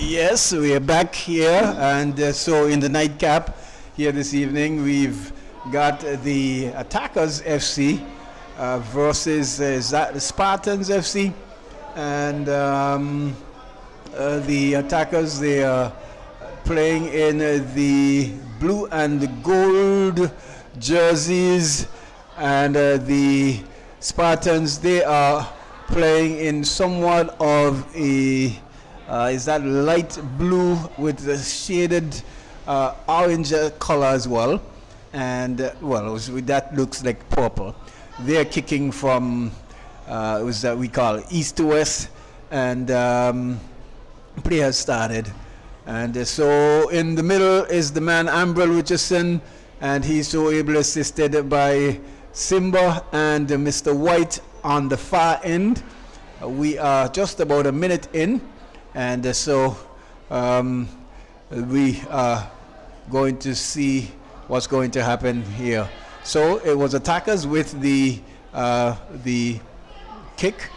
Yes, we are back here, and so in the nightcap here this evening, we've got the Attackers FC versus is that the Spartans FC, and the Attackers, they are playing in the blue and the gold jerseys, and the Spartans, they are playing in somewhat of a is that light blue with the shaded orange color as well, and that looks like purple. They're kicking from was that we call east to west, and play has started. And so in the middle is the man Ambrel Richardson, and he's so able assisted by Simba and Mr. White on the far end. We are just about a minute in, and so we are going to see what's going to happen here. So it was Attackers with the kick,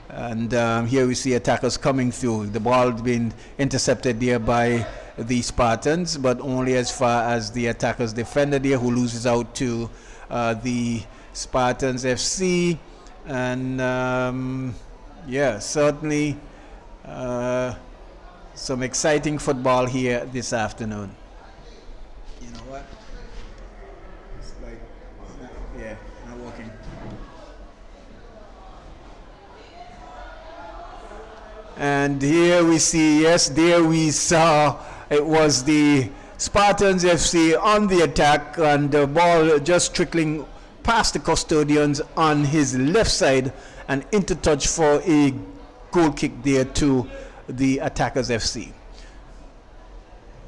and here we see Attackers coming through. The ball being intercepted there by the Spartans, but only as far as the Attackers defender there, who loses out to the Spartans FC. And yeah, certainly some exciting football here this afternoon. You know what? It's like, yeah, not working. And here we see, yes, there we saw it was the Spartans FC on the attack, and the ball just trickling past the custodians on his left side and into touch for a goal kick there to the Attackers FC.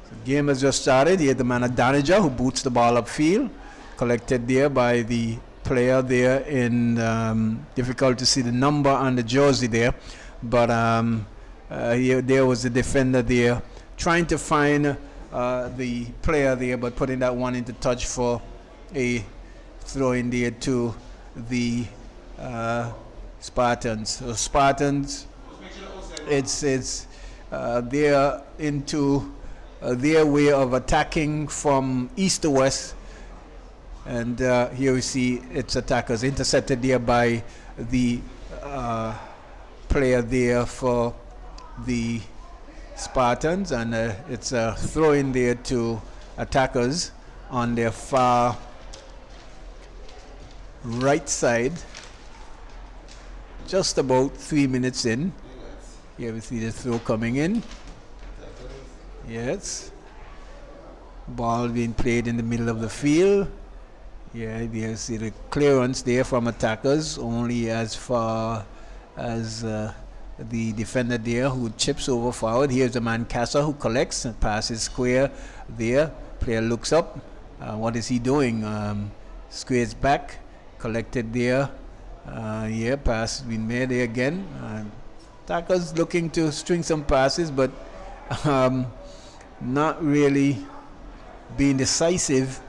The game has just started. Here the man Adanija, who boots the ball upfield, collected there by the player there in difficult to see the number on the jersey there, but here there was the defender there trying to find the player there, but putting that one into touch for a throw in there to the Spartans. So Spartans, it's they're into their way of attacking from east to west, and here we see its Attackers intercepted there by the player there for the Spartans, and it's a throw in there to Attackers on their far right side. Just about 3 minutes in. Here we see the throw coming in. Yes. Ball being played in the middle of the field. Yeah, you see the clearance there from Attackers, only as far as the defender there who chips over forward. Here's the man Casa who collects and passes square there. Player looks up. What is he doing? Squares back, collected there. Yeah, pass been made there again. Attackers looking to string some passes, but not really being decisive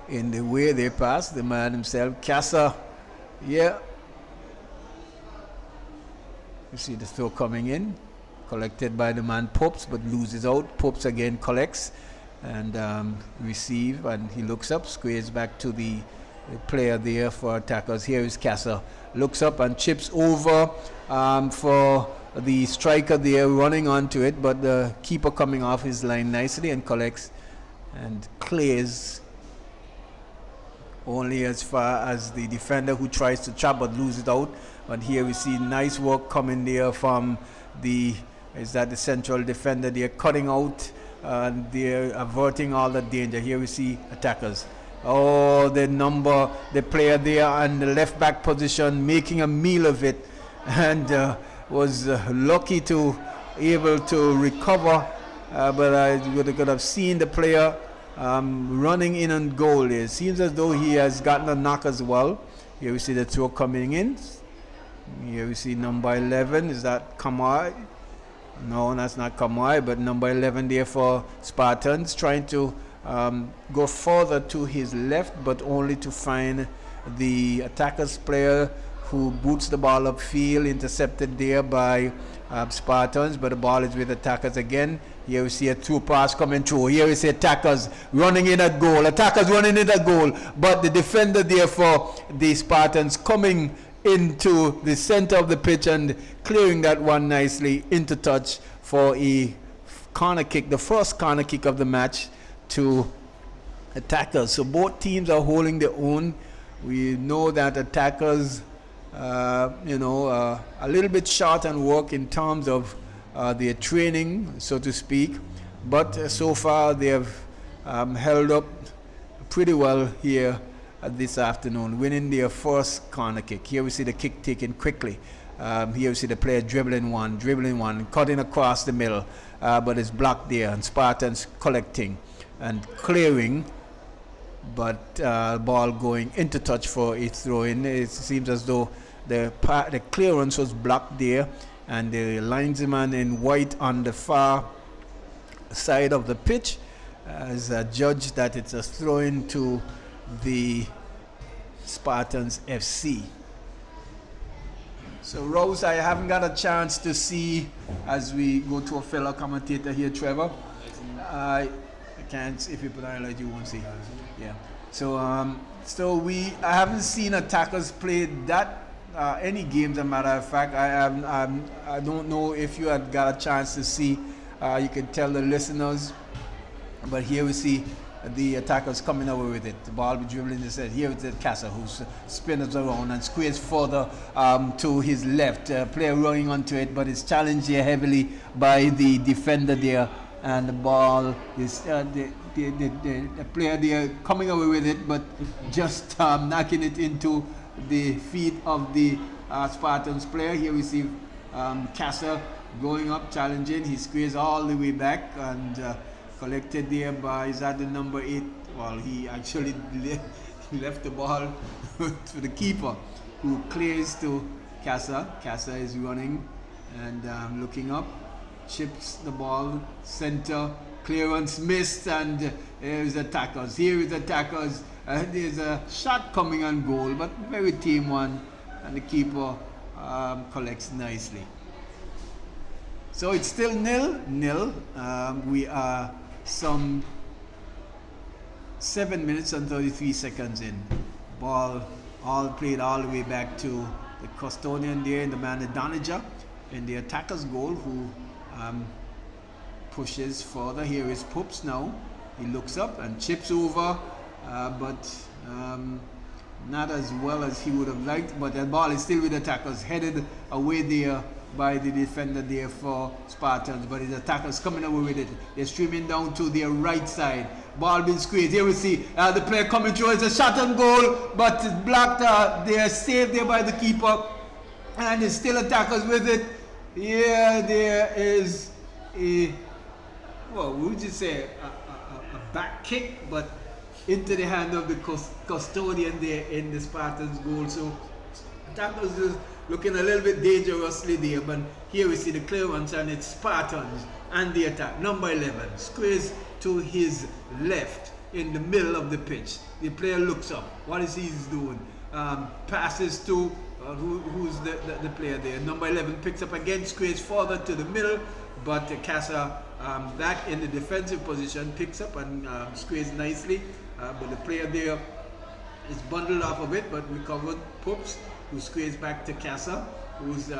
in the way they pass. The man himself, Casa, yeah. You see the throw coming in, collected by the man Popes, but loses out. Popes again collects and receive, and he looks up, squares back to the player there for Attackers. Here is Casa, looks up and chips over for the striker there, running onto it, but the keeper coming off his line nicely and collects and clears only as far as the defender who tries to trap but loses out. But here we see nice work coming there from the central defender there, cutting out, they're averting all the danger. Here we see Attackers. Oh, the player there on the left back position making a meal of it, and was lucky to able to recover, but I could have seen the player running in on goal. It seems as though he has gotten a knock as well. Here we see the throw coming in. Here we see number 11. Is that Kamai? No, that's not Kamai, but number 11 there for Spartans, trying to go further to his left, but only to find the Attackers player who boots the ball upfield, intercepted there by Spartans, but the ball is with attackers again. Here we see a through pass coming through. Here we see attackers running in at goal. Attackers running in at goal, but the defender there for the Spartans coming into the center of the pitch and clearing that one nicely into touch for a corner kick, the first corner kick of the match to attackers. So both teams are holding their own. We know that attackers, a little bit short on work in terms of their training, so to speak, but so far they have held up pretty well here this afternoon, winning their first corner kick. Here we see the kick taken quickly. Here we see the player dribbling one, cutting across the middle, but it's blocked there, and Spartans collecting and clearing, but ball going into touch for a throw-in. It seems as though the clearance was blocked there, and the linesman in white on the far side of the pitch has judged that it's a throw-in to the Spartans FC. So Rose, I haven't got a chance to see as we go to a fellow commentator here, Trevor. I can't, if you put on highlight you won't see. Yeah. So I haven't seen attackers play that any games, as a matter of fact. I don't know if you had got a chance to see. You can tell the listeners, but here we see the attackers coming away with it. The ball be dribbling this side. Here it's Casa who spins around and squares further to his left. Player running onto it, but it's challenged here heavily by the defender there, and the ball is the player there coming away with it, but just knocking it into the feet of the Spartans player. Here we see Casa going up, challenging. He squares all the way back and collected there by, is that the number 8? Well, he actually left the ball to the keeper, who clears to Casa. Casa is running and looking up, chips the ball center, clearance missed, and there's attackers. Here is attackers. There's a shot coming on goal, but very tame one, and the keeper collects nicely. So it's still 0-0. We are some 7 minutes and 33 seconds in. Ball all played all the way back to the custodian there, and the man Donija in the attacker's goal, who pushes further. Here is Pops now. He looks up and chips over, but not as well as he would have liked. But the ball is still with the attackers, headed away there by the defender there for Spartans, but his attackers coming away with it. They're streaming down to their right side. Ball being squeezed. Here we see the player coming through. It's a shot on goal, but it's blocked. They are saved there by the keeper, and it's still attackers with it. Here there is a, well, what would you say, a back kick, but into the hand of the custodian there in the Spartans goal. So attackers is looking a little bit dangerously there, but here we see the clearance, and it's Spartans and the attack. Number 11 squares to his left in the middle of the pitch. The player looks up. What is he doing? Passes to who's the player there? Number 11 picks up again, squares further to the middle, but Casa back in the defensive position picks up and squares nicely, but the player there is bundled off of it, but recovered. Pops, who squares back to Casa, who's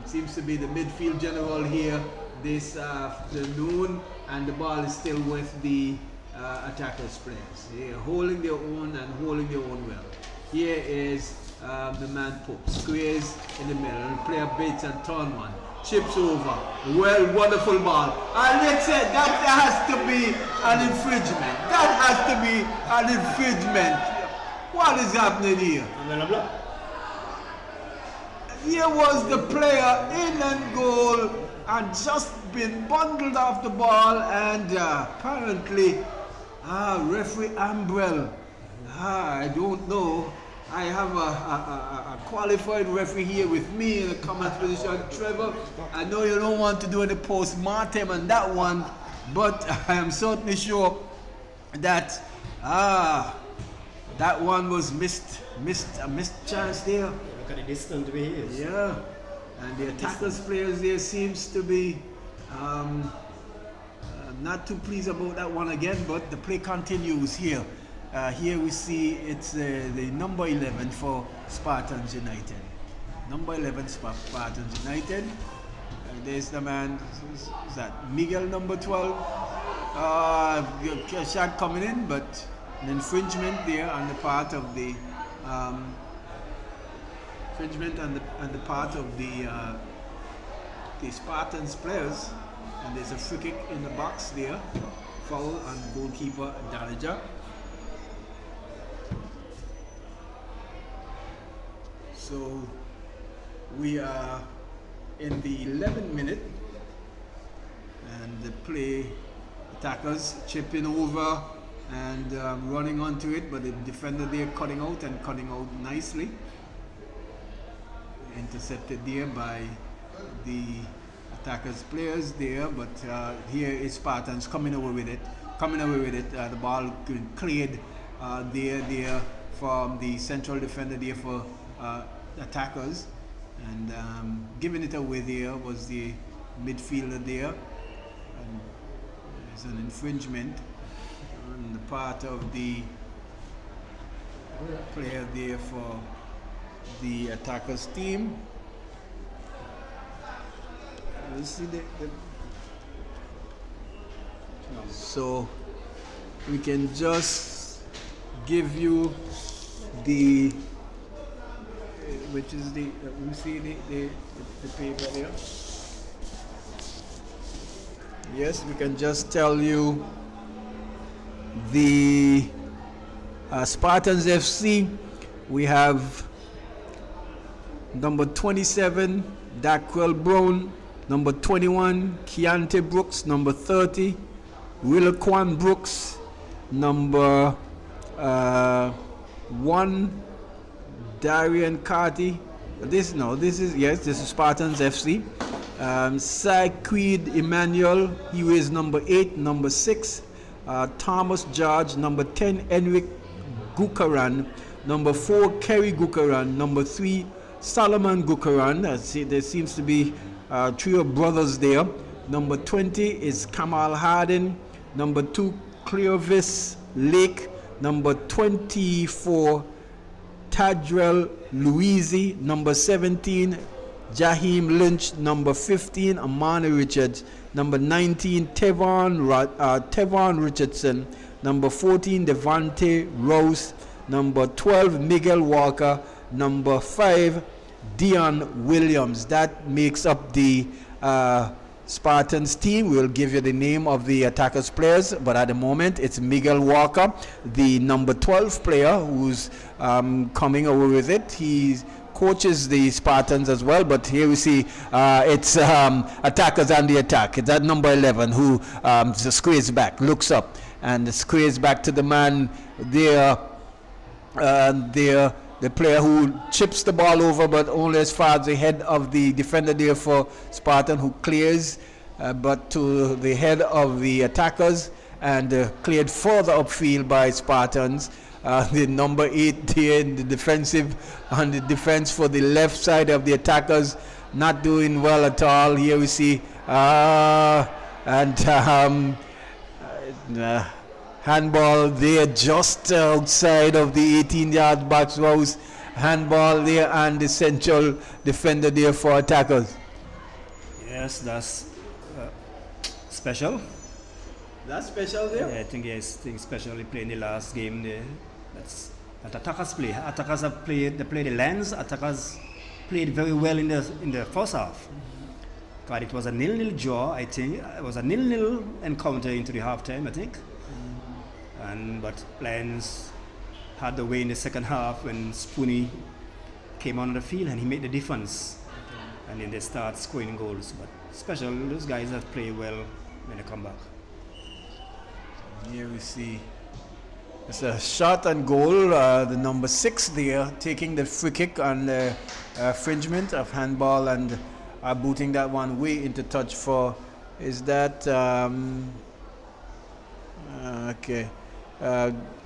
seems to be the midfield general here this afternoon, and the ball is still with the attackers players. They're holding their own and holding their own well. Here is the man Pops, squares in the middle, the player baits and turn one, chips over, well, wonderful ball, and let's say that has to be an infringement. That has to be an infringement. What is happening here? Here was the player in and goal and just been bundled off the ball, and apparently referee Ambrell, I don't know. I have a qualified referee here with me in the comment position. Trevor, I know you don't want to do any post-mortem on that one, but I am certainly sure that that one was missed chance there. Look at the distance where he is. Yeah, and the attackers players there seems to be not too pleased about that one again, but the play continues here. Here we see it's the number 11 for Spartans United. Number 11 Spartans United. There's the man, is that Miguel, number 12? Shot coming in, but an infringement there on the part of the the Spartans players, and there's a free kick in the box there, foul on goalkeeper Danaja. So we are in the 11th minute, and the play, attackers chipping over and running onto it, but the defender there cutting out nicely. Intercepted there by the attackers players there, but here is Spartans coming away with it. The ball cleared there from the central defender there for attackers, and giving it away there was the midfielder there, and there's an infringement on the part of the player there for the attackers team. You see so we can just give you the which is the you see the paper there. Yes, we can just tell you the Spartans FC. We have number 27 Daquel Brown, number 21 Keontae Brooks, number 30 Willaquan Brooks, number 1 Darian Carty. This is Spartans FC. Saquid Emmanuel, he is number 8, number 6 Thomas George, number 10 Enric Gukaran, number 4 Kerry Gukaran, number 3 Solomon Gukaran. There seems to be trio brothers there. Number 20 is Kamal Harden, number 2 Cleovis Lake, number 24 Tadrell Louisi, number 17 Jaheim Lynch, number 15 Amani Richards, number 19 Tevon Richardson, number 14 Devante Rose, number 12 Miguel Walker, number 5 Dion Williams. That makes up the Spartans team. We'll give you the name of the attackers players, but at the moment it's Miguel Walker, the number 12 player, who's coming over with it. He coaches the Spartans as well, but here we see it's attackers on the attack. It's that number 11 who squares back, looks up, and squares back to the man there. The player who chips the ball over, but only as far as the head of the defender there for Spartan, who clears, but to the head of the attackers, and cleared further upfield by Spartans. The number 8 here in the defensive, on the defense for the left side of the attackers, not doing well at all. Here we see handball there just outside of the 18-yard box. Was handball there, and the central defender there for attackers. Yes, that's special. That's special there? Yeah, I think especially playing the last game there. That's that attackers play. Attackers have played. They played the lens. Attackers played very well in the first half. But it was a 0-0 draw. I think it was a 0-0 encounter into the halftime, I think. But Lions had the way in the second half when Spoonie came on the field and he made the difference. And then they start scoring goals. But special, those guys have played well when they come back. Here we see it's a shot and goal. The number 6 there taking the free kick on the infringement of handball and booting that one way into touch for. Is that okay?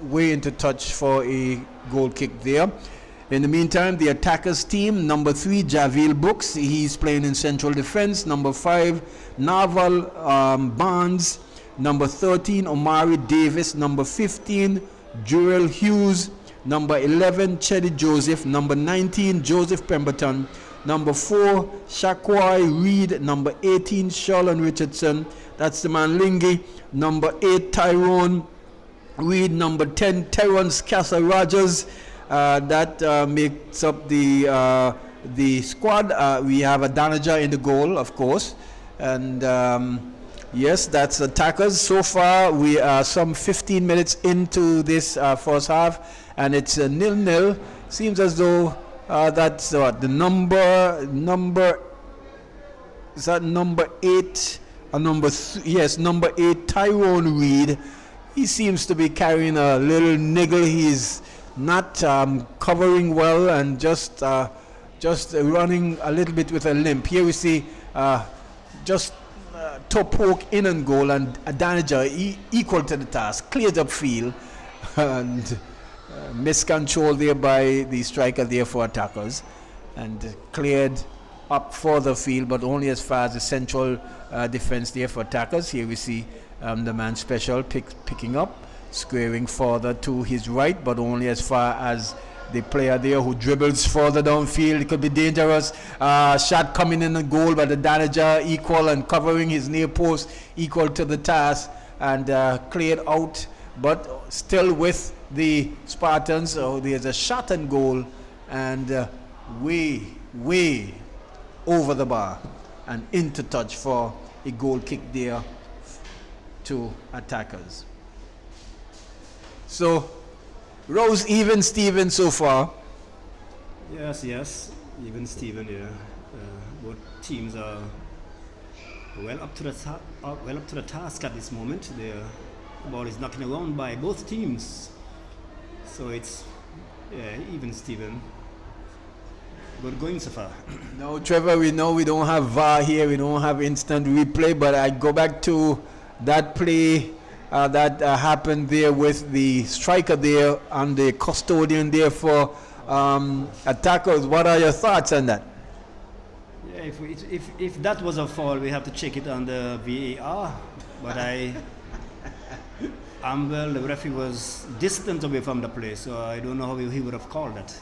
Way into touch for a goal kick there. In the meantime, the attackers team, number 3, Javil Books, he's playing in central defense. Number 5, Naval Barnes. Number 13, Omari Davis. Number 15, Jurel Hughes. Number 11, Chedi Joseph. Number 19, Joseph Pemberton. Number 4, Shakwai Reed. Number 18, Sharlon Richardson. That's the man Lingy. Number 8, Tyrone Reed. Number 10, Terrence Casa Rogers. That makes up the squad. We have a Danaja in the goal, of course. And yes, that's attackers. So far, we are some 15 minutes into this first half, and it's 0-0. Seems as though that's the number is that number 8 or yes, number 8, Tyrone Reed. He seems to be carrying a little niggle. He's not covering well and just running a little bit with a limp. Here we see just toe poke in and goal, and Adanaja equal to the task, cleared up field, and miscontrol there by the striker there for attackers, and cleared up for the field, but only as far as the central defense there for attackers. Here we see the man special picking up, squaring further to his right, but only as far as the player there who dribbles further downfield. It could be dangerous. Shot coming in the goal, but the Danaja equal and covering his near post, equal to the task, and cleared out, but still with the Spartans. So there's a shot and goal, and way over the bar and into touch for a goal kick there to attackers. So Rose even Steven so far. Yes, even Steven. Yeah, both teams are well up to the task at this moment. The ball is knocking around by both teams, so it's even Steven. Good going so far. Now, Trevor, we know we don't have VAR here, we don't have instant replay, but I go back to that play that happened there with the striker there and the custodian there for attackers. What are your thoughts on that? Yeah, if that was a foul, we have to check it on the VAR. But Amwell, the referee, was distant away from the play, so I don't know how he would have called that.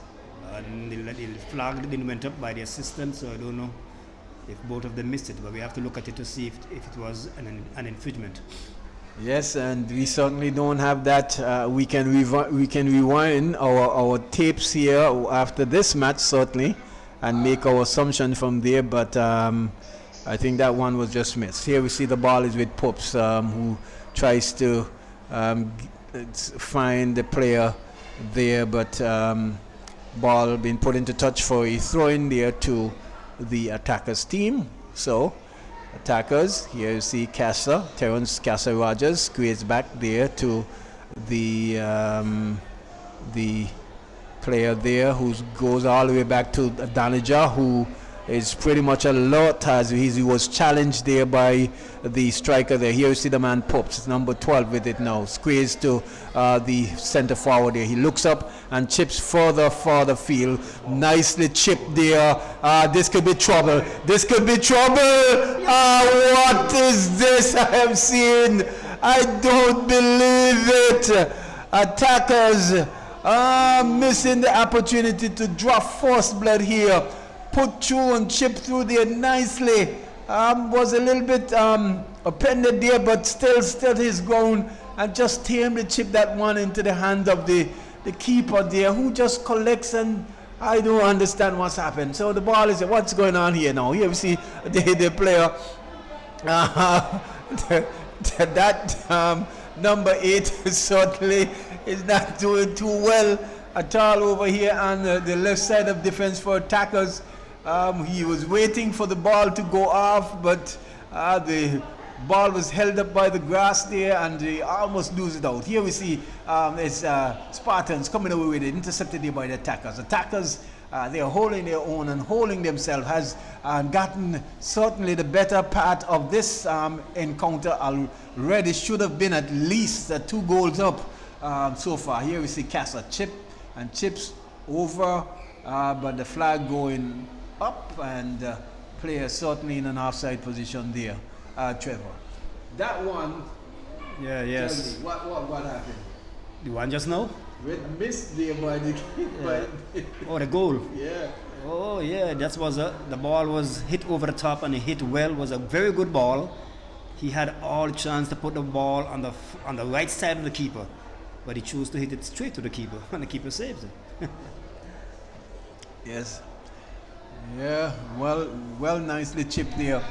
And the flag didn't went up by the assistant, so I don't know if both of them missed it. But we have to look at it to see if it was an infringement. Yes, and we certainly don't have that. We can rewind our tapes here after this match, certainly, and make our assumption from there. But I think that one was just missed. Here we see the ball is with Pops, who tries to find the player there, but ball being put into touch for a throw in there to the attackers team. So attackers, here you see Terrence Casa Rogers squeezed back there to the player there who goes all the way back to Danija, who is pretty much alert as he was challenged there by the striker there. Here you see the man Pops, number 12 with it now, squeezed to the center forward there. He looks up and chips further field. Nicely chipped there. This could be trouble. This could be trouble. What is this I am seeing? I don't believe it. Attackers missing the opportunity to drop first blood here. Put through and chip through there nicely. Was a little bit appended there, but still his ground, and just tamely chip that one into the hand of the keeper there, who just collects, and I don't understand what's happened. So the ball is, what's going on here now? Here we see the player, that number 8 certainly is not doing too well at all over here on the left side of defense for attackers. He was waiting for the ball to go off, but the ball was held up by the grass there, and they almost lose it out. Here we see it's Spartans coming away with it, intercepted here by the attackers. Attackers, they are holding their own and holding themselves, has gotten certainly the better part of this encounter already. Should have been at least 2 goals up so far. Here we see Casa chips over, but the flag going up, and player certainly in an offside position there. Trevor, that one. Yeah, yes. Tell me, what happened? The one just now? Red missed there by the by, Oh, the goal. yeah. Oh, yeah. That was the ball was hit over the top and it hit well. Was a very good ball. He had all chance to put the ball on the right side of the keeper, but he chose to hit it straight to the keeper, and the keeper saves it. Yes. Yeah. Well, nicely chipped there.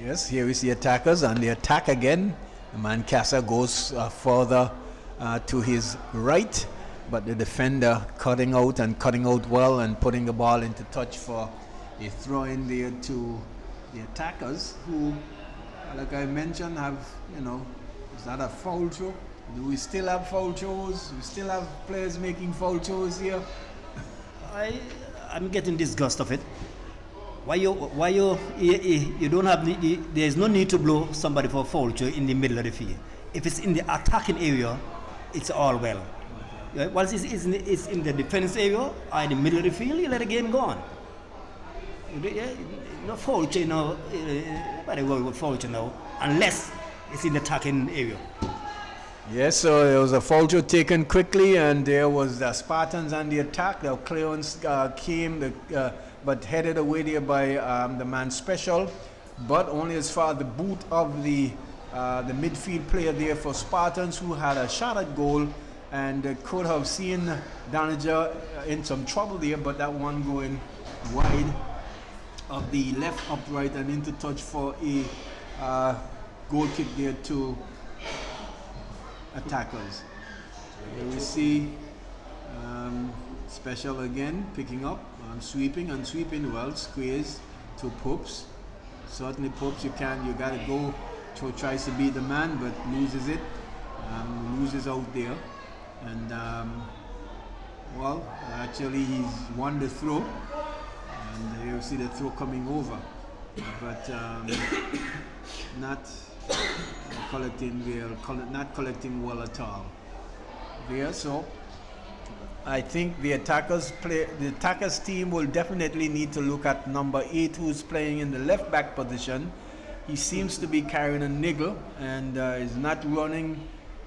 Yes. Here we see attackers and the attack again. The man Casa goes further to his right, but the defender cutting out well and putting the ball into touch for a throw in there to the attackers, who, like I mentioned, have, is that a foul throw? Do we still have foul throws? We still have players making foul throws here? I'm getting disgust of it. Why you don't have there is no need to blow somebody for a foul throw in the middle of the field. If it's in the attacking area, it's all well. Once it's in the defense area or in the middle of the field, you let the game go on. No foul throw, nobody worry about foul throw now, unless it's in the attacking area. Yes, so there was a foul throw taken quickly, and there was the Spartans on the attack. The clearance came, but headed away there by the man Special, but only as far as the boot of the midfield player there for Spartans, who had a shot at goal and could have seen Danager in some trouble there, but that one going wide of the left upright and into touch for a goal kick there to attackers. Here we see Special again picking up and sweeping well, squeeze to Popes. Certainly Popes, you gotta go. Tries to beat the man but loses it, loses out there, and actually he's won the throw, and you see the throw coming over, but not collecting well at all there. So I think the attackers team will definitely need to look at number 8, who's playing in the left back position. He seems to be carrying a niggle and is not running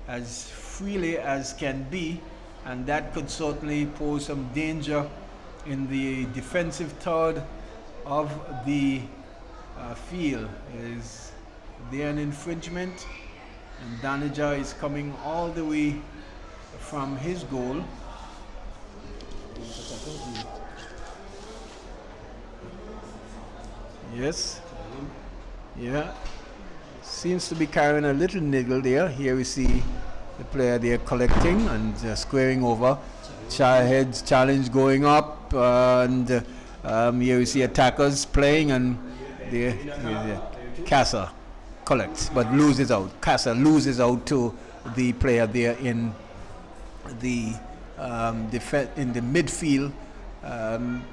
as freely as can be, and that could certainly pose some danger in the defensive third of the field. Is there an infringement? And Danager is coming all the way from his goal. Yes. Yeah. Seems to be carrying a little niggle there. Here we see the player there collecting and squaring over. Challenge going up, and here we see attackers playing, and there Casa collects but loses out. Casa loses out to the player there in the midfield.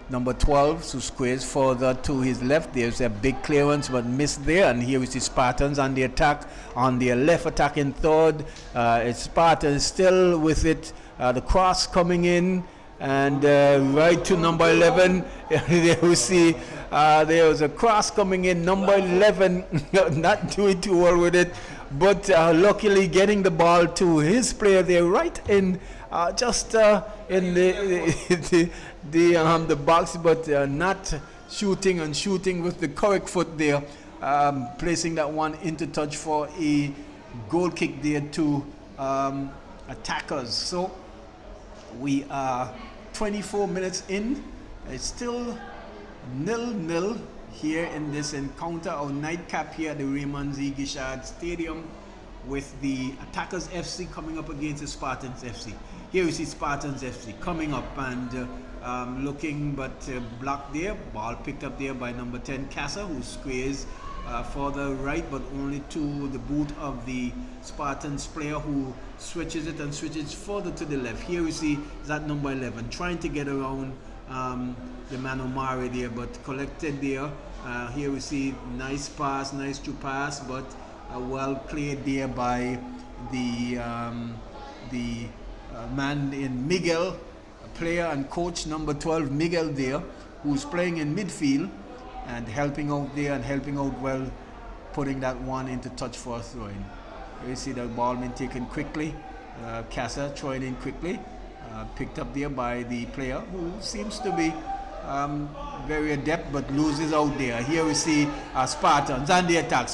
Number 12, who squares further to his left. There's a big clearance but missed there, and here we see Spartans on the attack, on their left attacking third. It's Spartans still with it, the cross coming in, and right to number 11. There we see there was a cross coming in. Number 11 not doing too well with it, but luckily getting the ball to his player there right in just in the box, but not shooting with the correct foot there, placing that one into touch for a goal kick there to attackers. So we are 24 minutes in. It's still 0-0 here in this encounter, our nightcap here at the Raymond Z. Gishard Stadium, with the Attackers FC coming up against the Spartans FC. Here we see Spartans FC coming up and looking, but blocked there. Ball picked up there by number 10 Casa, who squares further right, but only to the boot of the Spartans player, who switches it and switches further to the left. Here we see that number 11 trying to get around the man Omari there, but collected there. Here we see nice pass, nice true pass, but well played there by the man in Miguel, a player and coach number 12, Miguel there, who's playing in midfield and helping out there and helping out well, putting that one into touch for a throw-in. You see the ball being taken quickly. Casa throwing in quickly, picked up there by the player who seems to be very adept but loses out there. Here we see Spartans on the attack,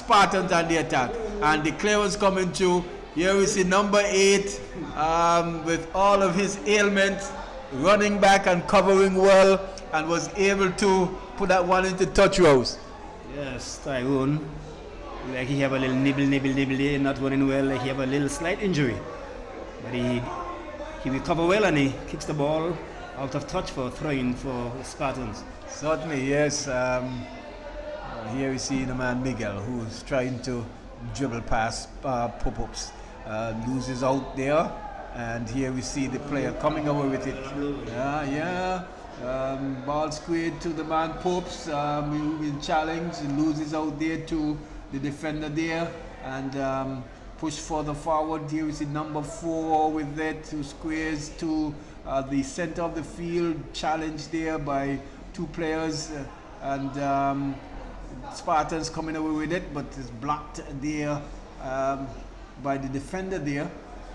and the clearance coming through. Here we see number 8 with all of his ailments running back and covering well, and was able to put that one into touch, Rose. Yes, Tyrone. Like he have a little nibble there, not running well. Like he have a little slight injury, but he recover well and he kicks the ball out of touch for throwing for Spartans. Certainly, yes. Here we see the man Miguel, who's trying to dribble past pop-ups, loses out there, and here we see the player coming over with it. Ball squared to the man Popes, moving challenge, loses out there to the defender there, and push further forward. Here we see number 4 with it, who squares to the center of the field, challenged there by 2 players, and Spartans coming away with it, but it's blocked there by the defender there,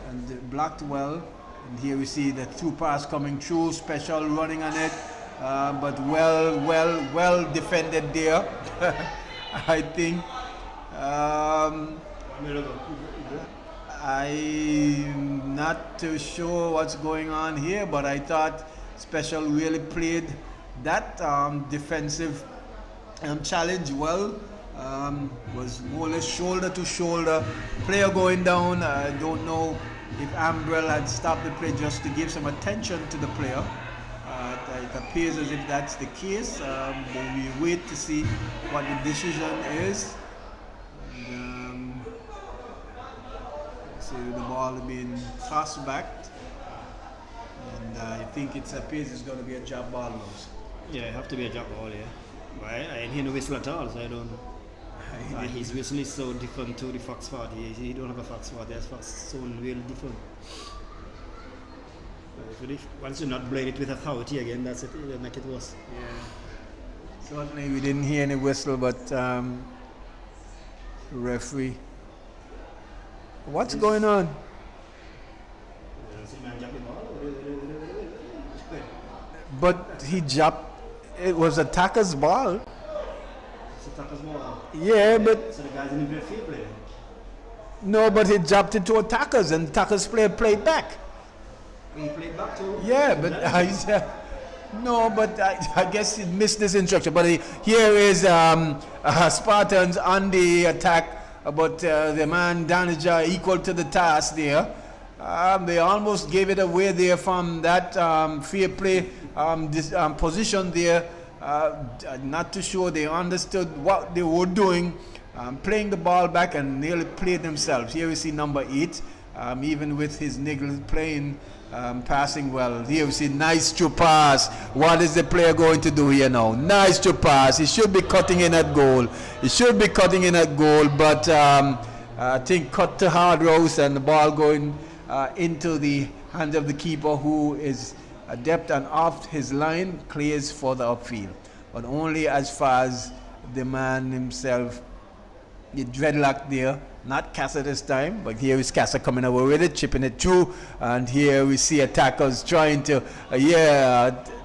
and blocked well. And here we see the 2 pass coming through, special running on it, but well defended there. I think. I'm not too sure what's going on here, but I thought Special really played that defensive challenge well. Was more or less shoulder to shoulder. Player going down. I don't know if Ambrell had stopped the play just to give some attention to the player. It appears as if that's the case, but we wait to see what the decision is. And, see the ball being tossed back, and I think it appears it's going to be a jab ball. Yeah, it have to be a jab ball, yeah. Well, I ain't hear no whistle at all, so I don't. His whistle is so different to the Fox part. He don't have a Fox part. There's Fox so really different. Once you not blade it with authority again, that's it. It'll make it worse. Yeah. Certainly, we didn't hear any whistle, but referee. What's going on? But he jabbed. It was attacker's ball. It's attacker's ball. Yeah, but so the guys in the field play. No, but he jabbed it to attackers, and attackers played back. He played back too. Yeah, but no, but I guess he missed this instruction. But here is Spartans on the attack, but the man Danija equal to the task there. They almost gave it away there from that fair play position there. Not too sure they understood what they were doing, playing the ball back and nearly played themselves. Here we see number 8, even with his niggle playing, passing well. Here we see nice to pass. What is the player going to do here now? Nice to pass. He should be cutting in at goal. But I think cut to hard rouse and the ball going into the hands of the keeper, who is adept and off his line, clears for the upfield. But only as far as the man himself, the dreadlock there. Not Casa this time, but here is Casa coming over with it, chipping it through, and here we see attackers trying to,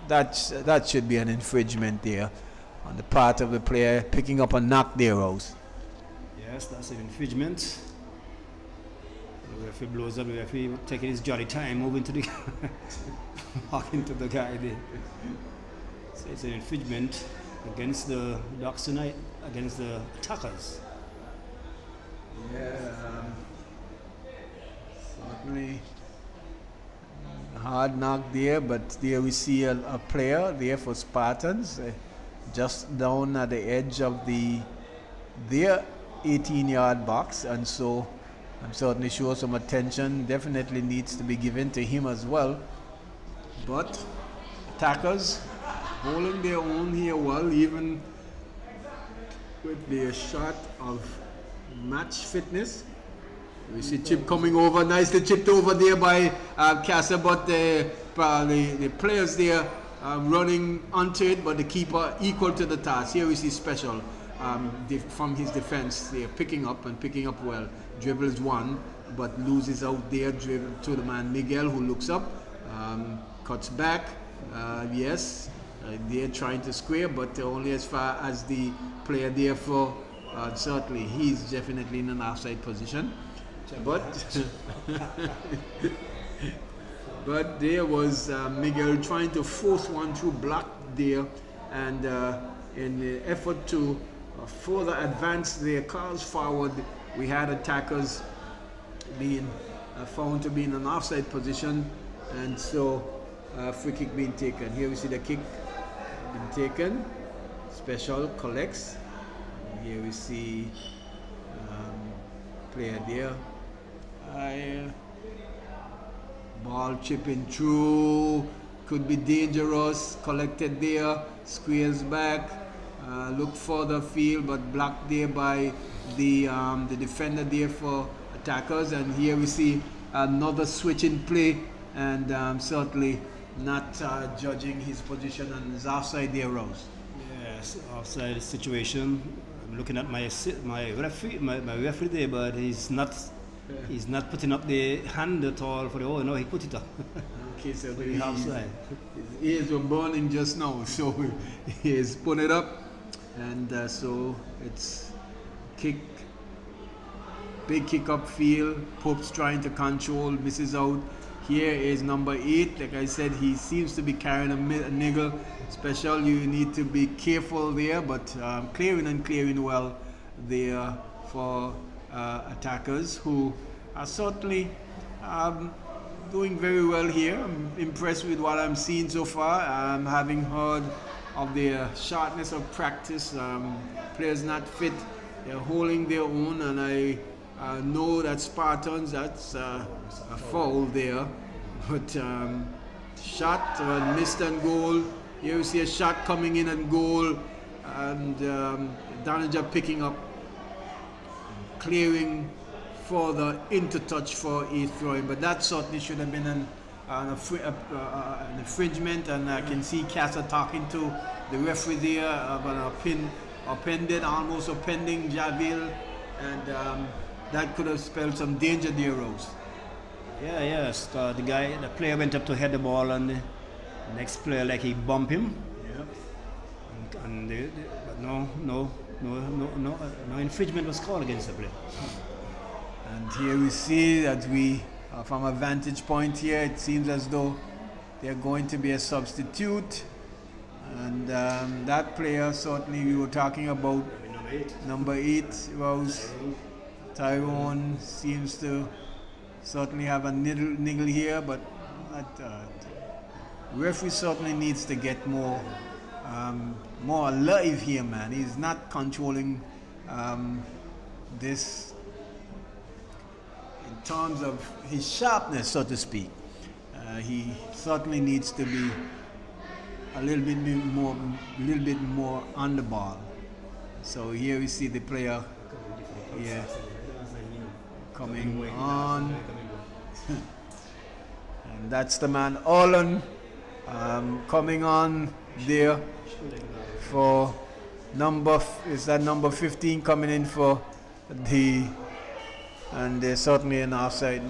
that should be an infringement there on the part of the player, picking up a knock there, Rose. Yes, that's an infringement. The referee blows up, the referee taking his jolly time, moving to the walking to the guy there. So it's an infringement against the Ducks tonight, against the attackers. Yeah, certainly hard knock there, but there we see a player there for Spartans, just down at the edge of their 18-yard box, and so I'm certainly sure some attention definitely needs to be given to him as well. But attackers holding their own here well, even with their shot of match fitness. We see chip coming over, nicely chipped over there by Casa, but the players there running onto it, but the keeper equal to the task. Here we see Special from his defense. They're picking up well. Dribbles one, but loses out there. Dribble to the man Miguel, who looks up, cuts back. Yes, they're trying to square, but only as far as the player there for. Certainly, he's definitely in an offside position. But but there was Miguel trying to force one through, block there, and in the effort to further advance their cars forward, we had attackers being found to be in an offside position, and so free kick being taken. Here we see the kick being taken. Special collects. Here we see player there. Ball chipping through, could be dangerous. Collected there, squares back, look further field, but blocked there by the defender there for attackers. And here we see another switch in play, and certainly not judging his position and his offside there, Rose. Yes, offside situation. I'm looking at my referee there, but he's not putting up the hand at all for the no, he put it up. Okay, so the offside. His ears were burning just now, so he has put it up, and so it's kick, big kick up field. Pope's trying to control, misses out. Here is number 8. Like I said, he seems to be carrying a niggle. Special, you need to be careful there, but clearing well there for attackers, who are certainly doing very well here. I'm impressed with what I'm seeing so far. Having heard of their shortness of practice, players not fit, they're holding their own, and I know that Spartans, that's a foul there, but shot missed and goal. Here we see a shot coming in and goal, and Danager picking up, clearing further into touch for a throw-in, but that certainly should have been an infringement, and I can see Casa talking to the referee there about almost appending Javil, and that could have spelled some danger there, Rose. Yeah, yes. The player went up to head the ball, and the next player, like, he bumped him. Yeah. But no infringement was called against the player. And here we see that from a vantage point here, it seems as though they're going to be a substitute. And that player, certainly we were talking about, number 8, Rose. Tyrone seems to certainly have a niggle here, but referee certainly needs to get more alive here, man. He's not controlling this in terms of his sharpness, so to speak. He certainly needs to be a little bit more on the ball. So here we see the player here coming on, and that's the man Orlan coming on there for number 15 coming in for and there's certainly an offside.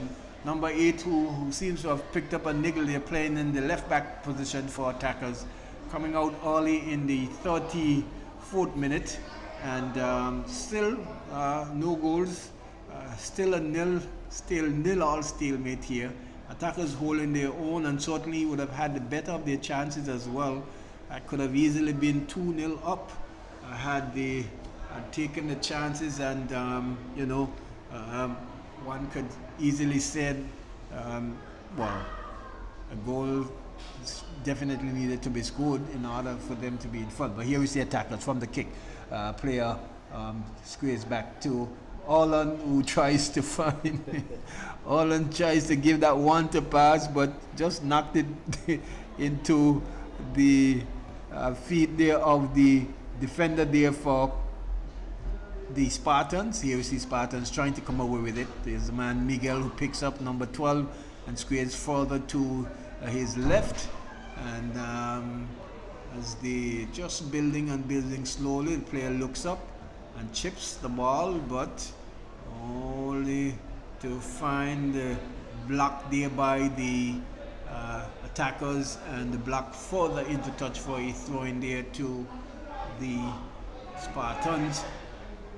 Number 8 who seems to have picked up a niggle, they're playing in the left back position for attackers, coming out early in the 34th minute, and still no goals, still nil all stalemate here. Attackers holding their own, and certainly would have had the better of their chances as well. That could have easily been 2-0 up had they taken the chances, and one could easily said, a goal definitely needed to be scored in order for them to be in front. But here we see attackers from the kick. Player squares back to Orlan, who tries to find Orlan tries to give that one to pass, but just knocked it into the feet there of the defender there for the Spartans. Here we see Spartans trying to come away with it. There's the man Miguel who picks up number 12 and squares further to his left. And as they just building and building slowly, the player looks up and chips the ball, but only to find the block there by the attackers, and the block further into touch for a throw in there to the Spartans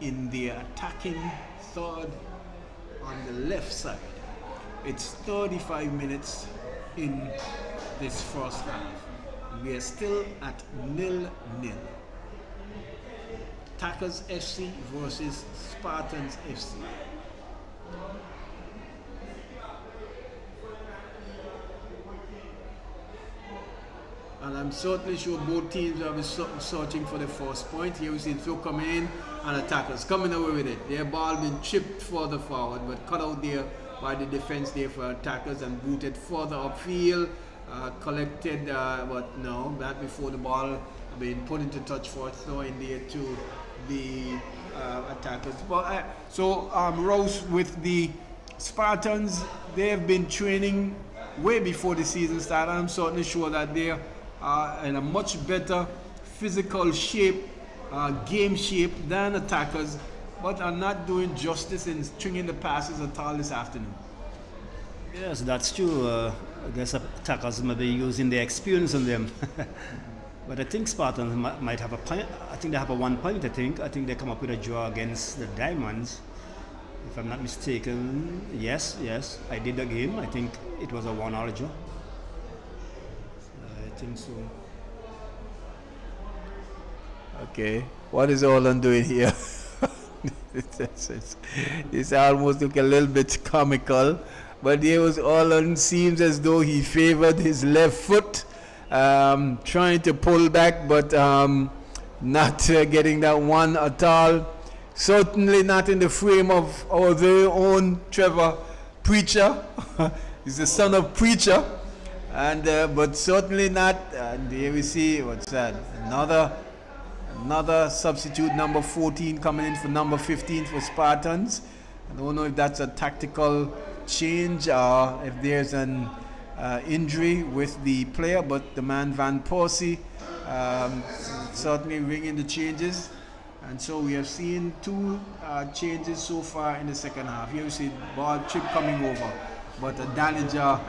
in the attacking third on the left side. It's 35 minutes in this first half. We are still at 0-0. Attackers FC versus Spartans FC. And I'm certainly sure both teams are searching for the first point. Here we see throw coming in and attackers coming away with it. Their ball been chipped further forward, but cut out there by the defense there for attackers and booted further upfield. Collected, but no, that before the ball being put into touch for a throw in there to the attackers. But Rose, with the Spartans, they have been training way before the season started. I'm certainly sure that they are in a much better physical shape, game shape than attackers, but are not doing justice in stringing the passes at all this afternoon. Yes, that's true. I guess attackers may be using their experience on them. But I think Spartans might have a point. I think they have a 1 point, I think they come up with a draw against the Diamonds. If I'm not mistaken, yes, I did the game. I think it was a 1-1 draw. I think so. Okay, what is Orland doing here? It's almost look a little bit comical, but here was Orland, seems as though he favored his left foot, trying to pull back, but not getting that one at all. Certainly not in the frame of our very own Trevor Preacher. He's the son of Preacher, and but certainly not. And here we see, what's that? Another substitute, number 14, coming in for number 15 for Spartans. I don't know if that's a tactical change or if there's an injury with the player, but the man Van Persie certainly ringing the changes. And so we have seen two changes so far in the second half. Here we see ball chip coming over, but Adanija,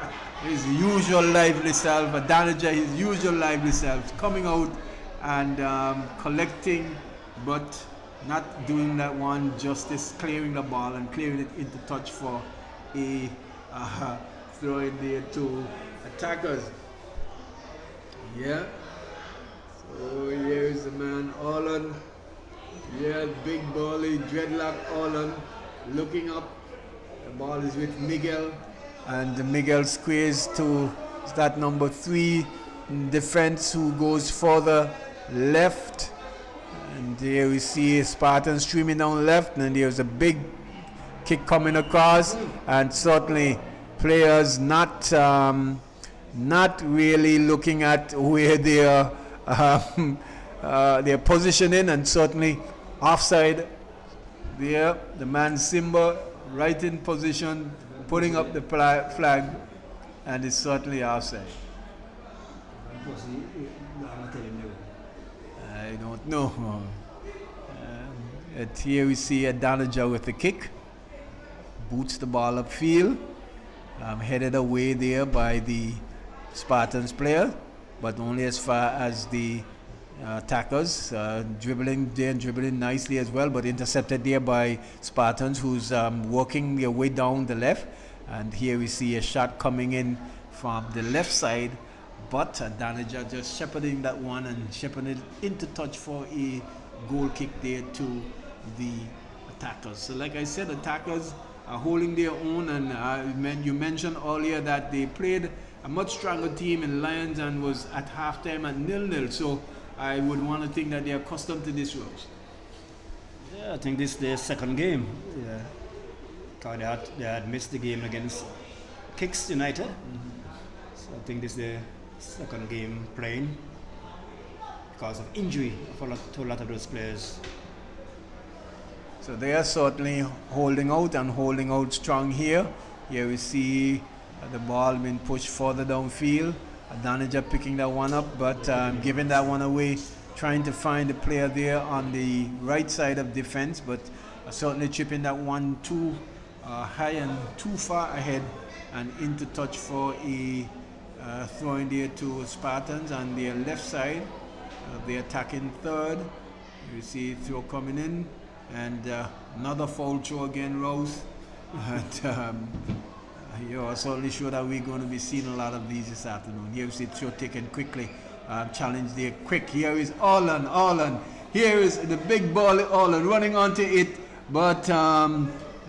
his usual lively self, coming out and collecting, but not doing that one justice, clearing the ball and clearing it into touch for a throw in there to attackers. Yeah. So here's the man Orland. Yeah, big burly dreadlock Orland looking up. The ball is with Miguel, and Miguel squares to that number 3 defense who goes further left. And there we see Spartans streaming down left, and there's a big kick coming across, and certainly players not really looking at where they're positioning, and certainly offside there. The man Simba right in position, putting up the flag, and it's certainly offside. I don't know. Here we see Adanija with the kick, boots the ball upfield, headed away there by the Spartans player, but only as far as the attackers, dribbling nicely as well, but intercepted there by Spartans, who's working their way down the left. And here we see a shot coming in from the left side, but Adanija just shepherding that one and shepherding it into touch for a goal kick there to the attackers. So like I said, attackers are holding their own, and you mentioned earlier that they played a much stronger team in Lions and was at halftime at 0-0. So I would want to think that they're accustomed to this rules. Yeah, I think this is their second game. Yeah. They had missed the game against Kicks United. Mm-hmm. So I think this is their second game playing because of injury to a lot of those players. So they are certainly holding out and holding out strong here. Here we see the ball being pushed further downfield. Danager picking that one up, but giving that one away, trying to find the player there on the right side of defense, but certainly chipping that one too high and too far ahead and into touch for a throwing there to Spartans on their left side. The attacking third. You see throw coming in, and another foul throw again, Rose. And you're certainly sure that we're going to be seeing a lot of these this afternoon. Here we see throw taken quickly. Challenge there quick. Here is Orlan. Here is the big ball, Orlan running onto it, but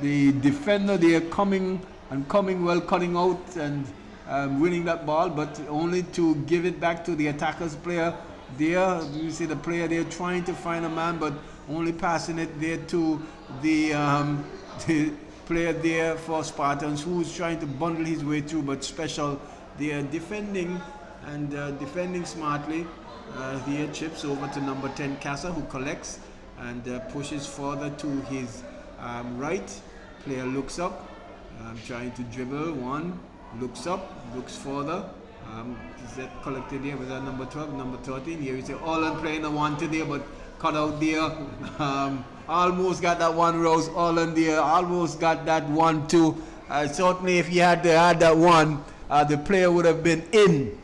the defender there coming well, cutting out and winning that ball, but only to give it back to the attacker's player there. You see the player there trying to find a man, but only passing it there to the player there for Spartans, who's trying to bundle his way through, but special. They are defending and defending smartly. Here chips over to number 10 Casa, who collects and pushes further to his right. Player looks up, trying to dribble. One looks up, looks further. Is that collected here? Was that number 12, number 13? Here we see Orlan playing the one today, but cut out there. Almost got that one, Rose. Orlan there almost got that one too. Certainly, if he had that one, the player would have been in.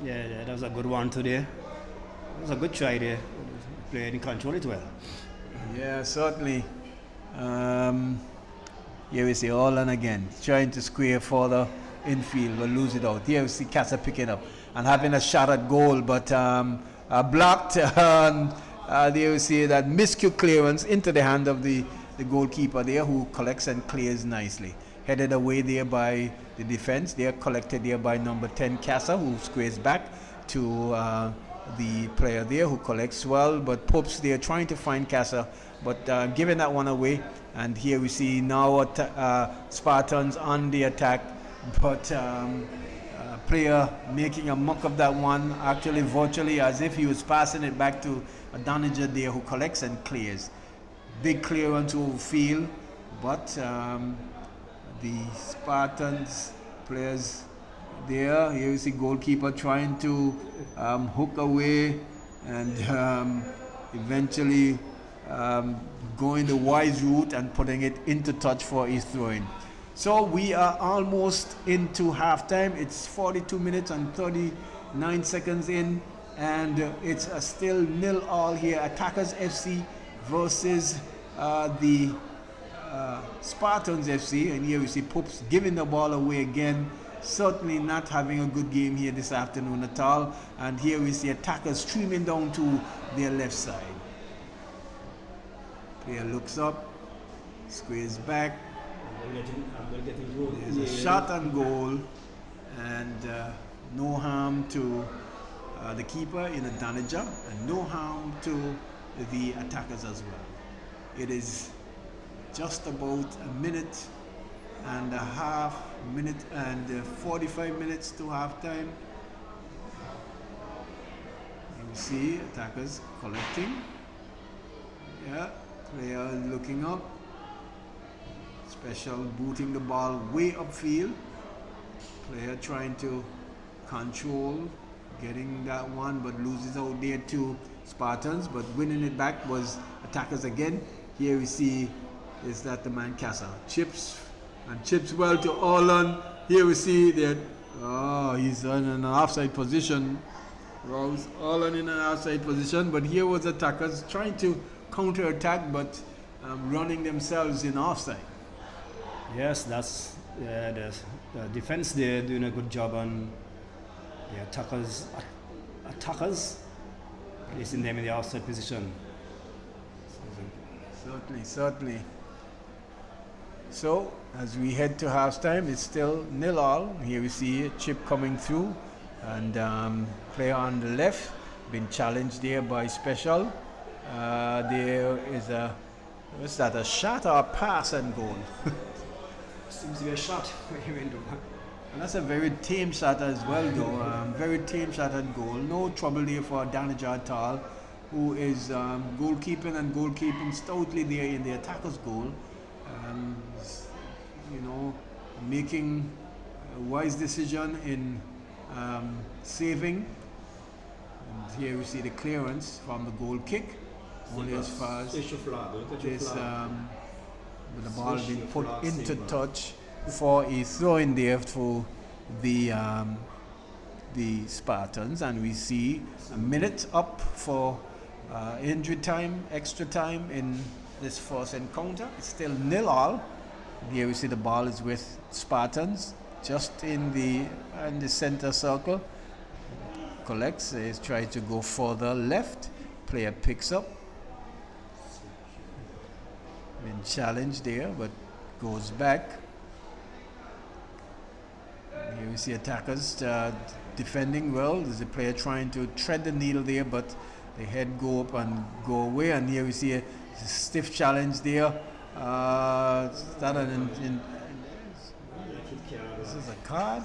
Yeah, that was a good one today. It was a good try there. The player didn't control it well. Yeah, certainly. Here we see Orlan again, trying to square further infield, but lose it out. Here we see Casa picking up and having a shot at goal, but blocked. There we see that miscue clearance into the hand of the goalkeeper there, who collects and clears nicely. Headed away there by the defense. They are collected there by number 10 Casa, who squares back to the player there, who collects well, but Popes there trying to find Casa, but giving that one away. And here we see now Spartans on the attack, but player making a muck of that one, actually virtually as if he was passing it back to a Danager there, who collects and clears. Big clearance over field, but the Spartans players there, here you see goalkeeper trying to hook away and eventually going the wise route and putting it into touch for his throwing. So we are almost into halftime. It's 42 minutes and 39 seconds in, and it's still 0-0 here. Attackers FC versus the Spartans FC, and here we see Popes giving the ball away again. Certainly not having a good game here this afternoon at all. And here we see attackers streaming down to their left side. Player looks up, squares back. There's a shot on goal, and no harm to the keeper in a Danager, and no harm to the attackers as well. It is just about a minute and a half, minute and 45 minutes to halftime. You see attackers collecting. Yeah, player looking up. Special booting the ball way upfield. Player trying to control, getting that one, but loses out there to Spartans, but winning it back was attackers again. Here we see is that the man Casa chips well to Orlan. Here we see that he's in an offside position. Rose Orlan in an offside position, but here was attackers trying to counter attack, but running themselves in offside. Yes, that's the defense there doing a good job on the attackers placing them in the offside position. Certainly. So as we head to halftime, it's still 0-0. Here we see a chip coming through, and player on the left been challenged there by Special. There is a shot or a pass and goal? Seems to be a shot. And that's a very tame shot as well, though. Very tame shot and goal. No trouble there for Danager at all. who is goalkeeping stoutly there in the attacker's goal. You know, making a wise decision in saving. And here we see the clearance from the goal kick. Only as far as this, with the ball being put into touch for a throw in there for the Spartans, and we see a minute up for injury time, extra time in this first encounter. It's still 0-0. Here we see the ball is with Spartans, just in the center circle. Collects, is trying to go further left. Player picks up. Been challenged there, but goes back. Here we see attackers defending well. There's a player trying to tread the needle there, but the head go up and go away. And here we see a stiff challenge there. This is a card.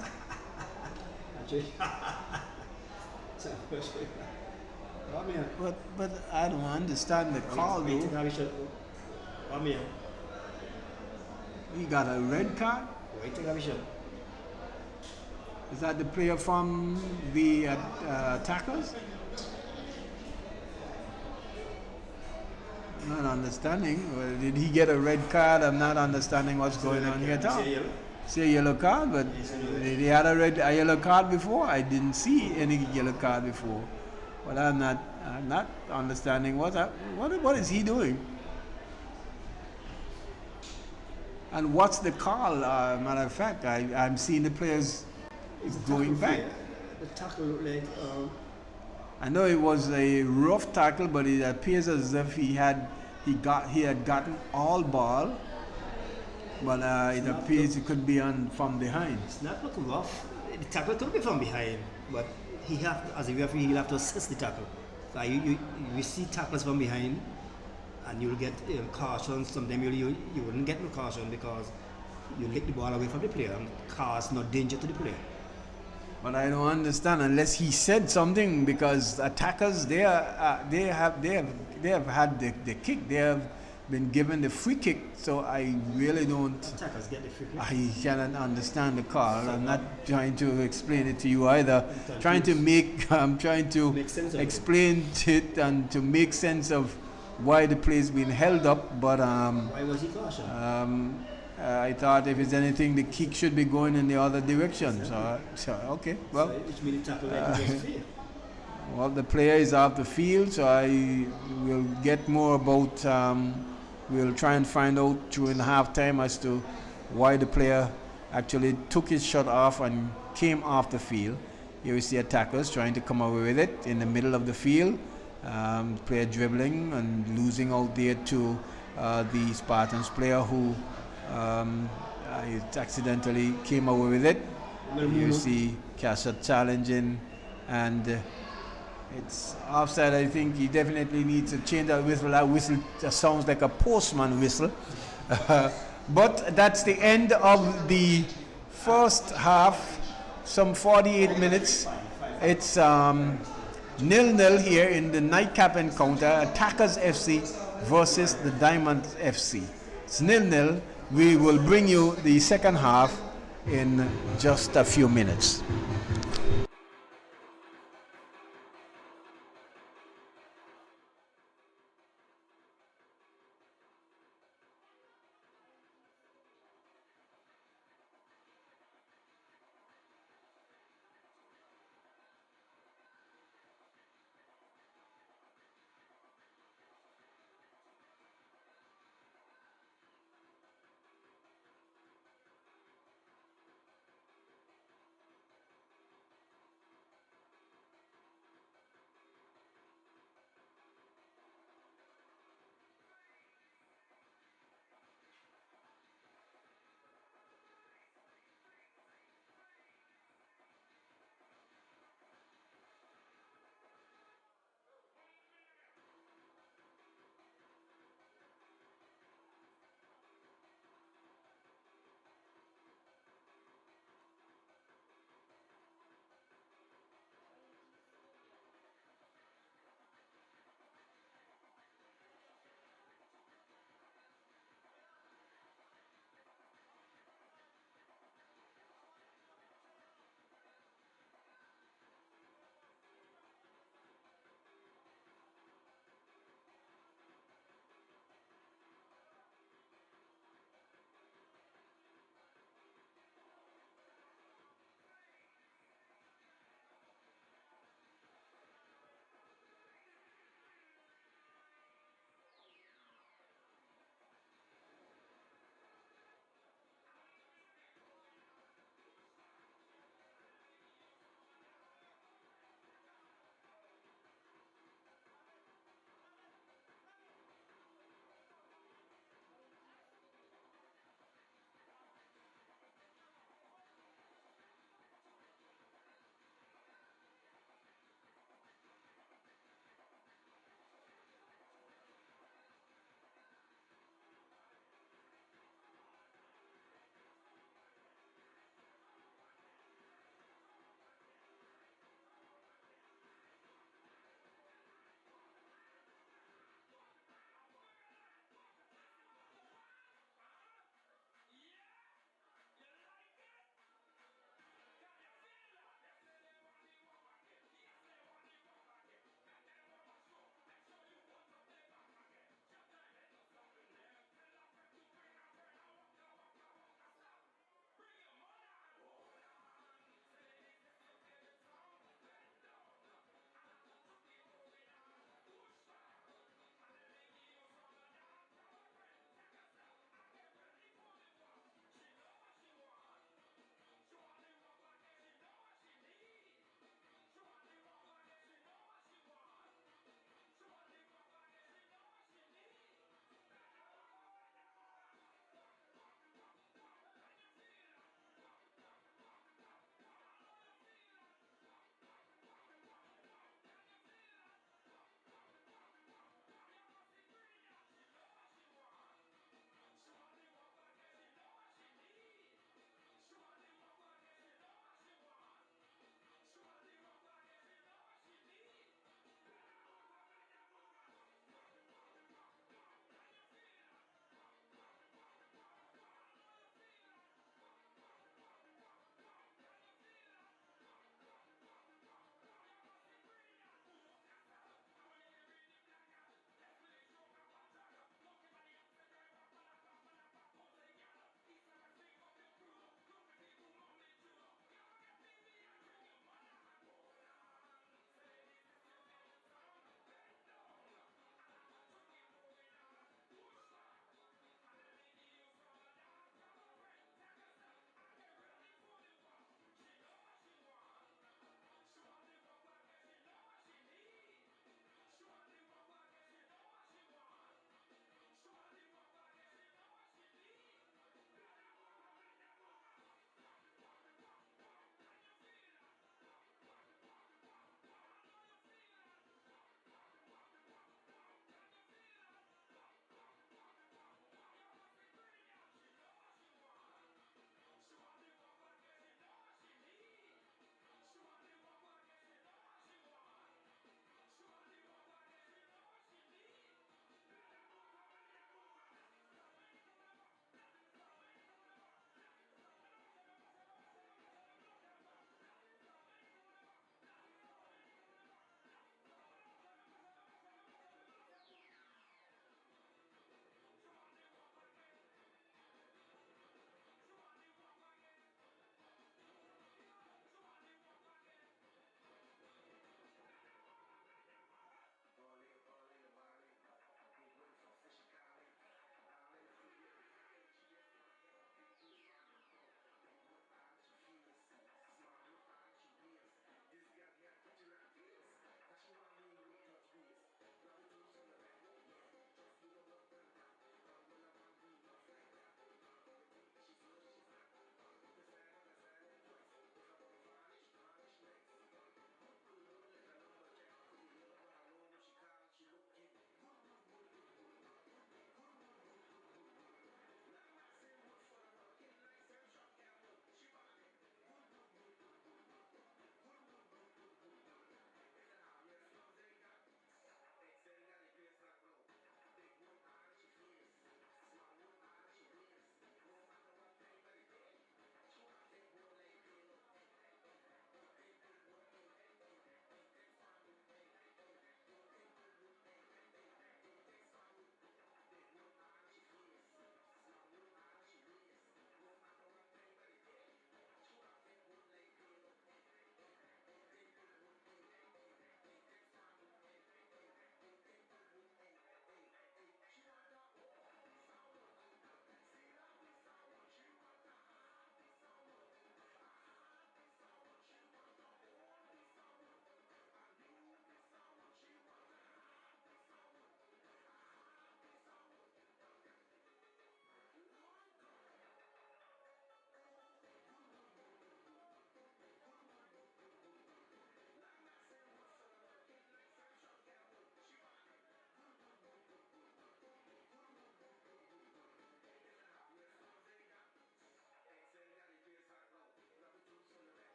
But I don't understand the call though. He got a red card. Is that the player from the attackers? I'm not understanding. Well, did he get a red card? I'm not understanding what's going on here at all. See a yellow card, but did he had a yellow card before? I didn't see any yellow card before. But I'm not understanding what is he doing? And what's the call? Matter of fact, I'm seeing the players going back. The tackle looked like. I know it was a rough tackle, but it appears as if he had gotten all ball, but it appears it could be from behind. It's not looking rough. The tackle could be from behind, but as a referee, he'll have to assist the tackle. So you see tackles from behind, and you'll get cautions. Sometimes you wouldn't get no caution because you lick the ball away from the player and cause no danger to the player. But I don't understand unless he said something, because attackers they have had the kick. They have been given the free kick. So I really don't. Attackers get the free kick. I cannot understand the call. I'm not trying to explain it to you either. I'm trying to explain it and to make sense of why the play is being held up. But why was he cautioned? I thought if it's anything, the kick should be going in the other direction. So okay, well. Which means the tackle was fair. Well, the player is off the field, so I will get more about. We'll try and find out during halftime as to why the player actually took his shot off and came off the field. Here we see attackers trying to come away with it in the middle of the field. Player dribbling and losing out there to the Spartans player who accidentally came away with it. You see Kasha challenging, and it's offside. I think he definitely needs to change that whistle. That whistle sounds like a postman whistle. But that's the end of the first half, some 48 minutes. It's 0-0 here in the nightcap encounter, Attackers FC versus the Diamond FC. It's 0-0. We will bring you the second half in just a few minutes.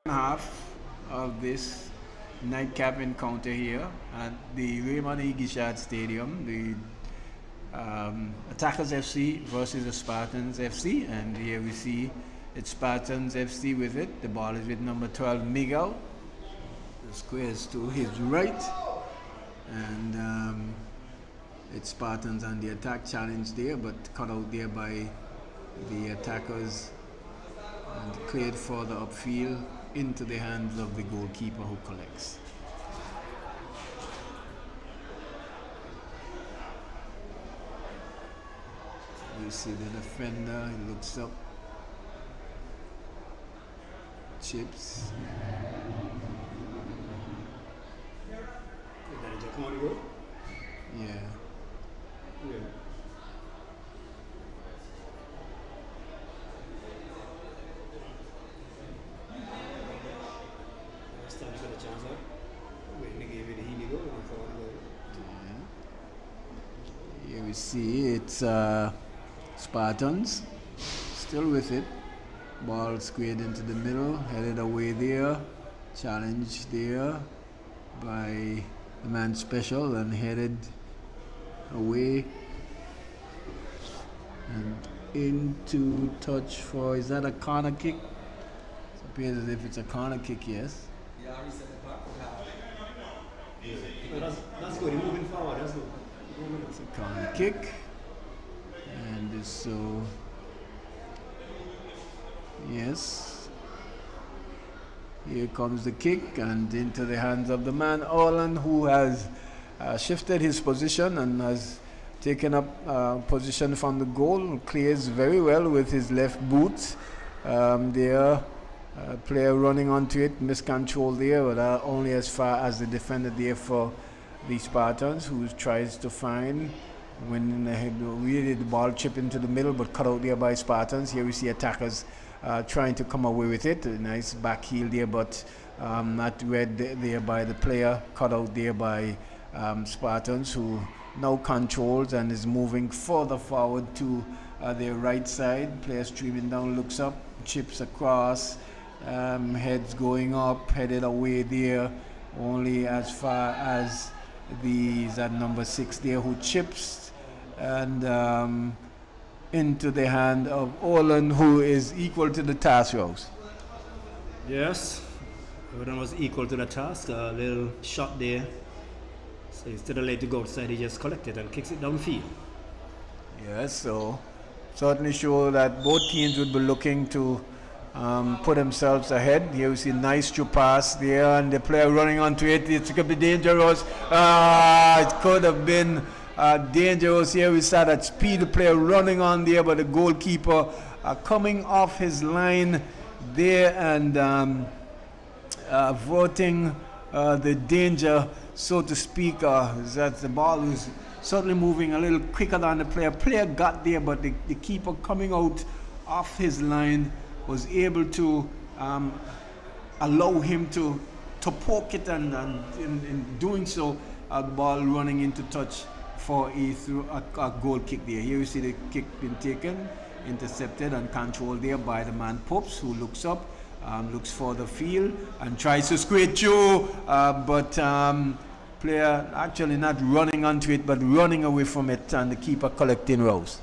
Half of this nightcap encounter here at the Raymond E. Gishad Stadium, the Attackers FC versus the Spartans FC, and here we see it's Spartans FC with it. The ball is with number 12 Miguel. The square is to his right, and it's Spartans on the attack challenge there, but cut out there by the attackers and cleared further upfield into the hands of the goalkeeper who collects. You see the defender, he looks up, chips. Yeah. Here we see it's Spartans still with it. Ball squared into the middle, headed away there. Challenge there by the man special and headed away and into touch for, is that a corner kick? It appears as if it's a corner kick, yes. Yeah, reset the clock. That's good. You're moving forward. That's good. It's a corner kick, and so yes, here comes the kick and into the hands of the man Orland, who has shifted his position and has taken up position from the goal. Clears very well with his left boot. There, player running onto it, miscontrol there, but only as far as the defender there for the Spartans, who tries to find when really the ball chip into the middle, but cut out there by Spartans. Here we see attackers trying to come away with it. A nice back heel there, but not read there by the player. Cut out there by Spartans, who now controls and is moving further forward to their right side. Player streaming down, looks up, chips across, heads going up, headed away there, only as far as that number 6 there, who chips and into the hand of Orland, who is equal to the task, Rose. Yes, Orland was equal to the task. A little shot there. So instead of letting it go outside, he just collected and kicks it downfield. Yes, so certainly show that both teams would be looking to put themselves ahead. Here we see nice through pass there, and the player running onto it. It could be dangerous. It could have been dangerous. Here we saw that speed, the player running on there, but the goalkeeper coming off his line there and averting the danger, so to speak. That the ball was certainly moving a little quicker than the player. Player got there, but the keeper coming out off his line was able to allow him to poke it, and in doing so, the ball running into touch for a goal kick there. Here you see the kick being taken, intercepted and controlled there by the man Pops, who looks up, looks for the field and tries to square through, but player actually not running onto it, but running away from it, and the keeper collecting rows.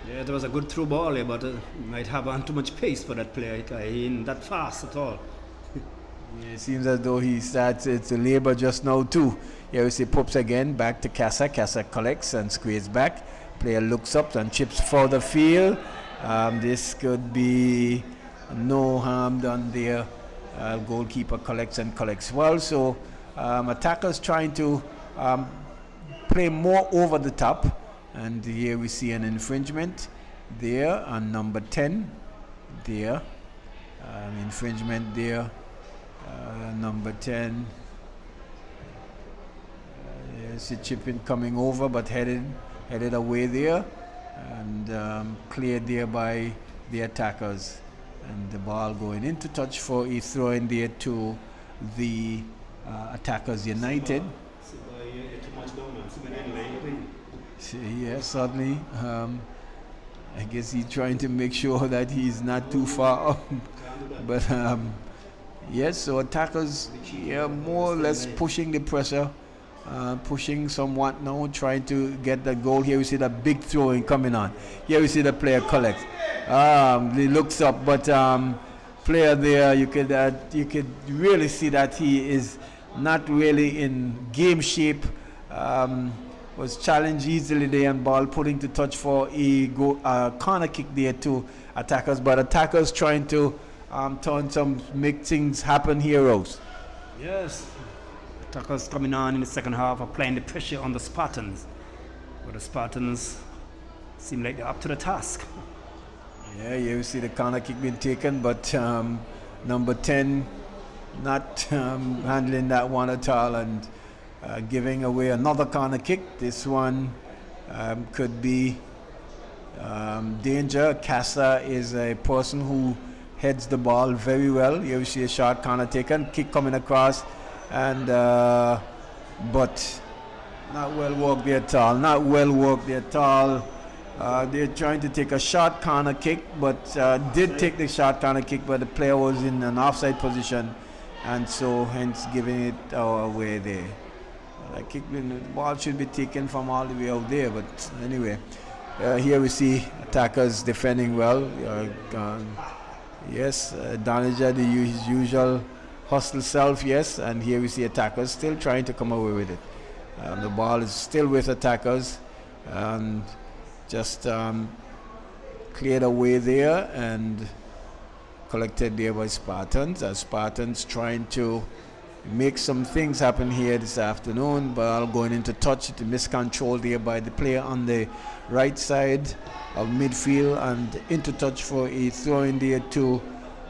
Yeah, it was a good through ball here, but might have too much pace for that player. He ain't that fast at all. Yeah, it seems as though he starts to labor just now too. Here we see Pops again, back to Casa. Casa collects and squares back. Player looks up and chips for the field. This could be no harm done there. Goalkeeper collects and collects well. So attackers trying to play more over the top. And here we see an infringement there on number 10 there. Infringement there, number 10. There's a chipping coming over, but headed away there, and cleared there by the attackers. And the ball going into touch for a throw in there to the Attackers United. Yeah, certainly. I guess he's trying to make sure that he's not too far up. But Yes, so attackers, yeah, more or less pushing the pressure, pushing somewhat now, trying to get the goal. Here we see that big throwing coming on. Here we see the player collect. He looks up, but player there, you could really see that he is not really in game shape. Was challenged easily there and ball putting to touch for a corner kick there to attackers, but attackers trying to make things happen here, Rose. Yes. Attackers coming on in the second half, applying the pressure on the Spartans. But the Spartans seem like they're up to the task. Yeah, you see the corner kick being taken, but number 10 not handling that one at all and giving away another corner kick. This one could be danger. Casa is a person who heads the ball very well. Here we see a short corner taken, kick coming across, and but not well worked there at all. Not well worked there at all. They're trying to take a short corner kick, but did take the short corner kick, but the player was in an offside position, and so hence giving it away there. The ball should be taken from all the way out there, but anyway, here we see attackers defending well. Yes, Danaja, his usual hostile self, yes, and here we see attackers still trying to come away with it. The ball is still with attackers, and just cleared away there and collected there by Spartans. As Spartans trying to make some things happen here this afternoon. Ball going into touch, the miscontrol there by the player on the right side of midfield, and into touch for a throw in there to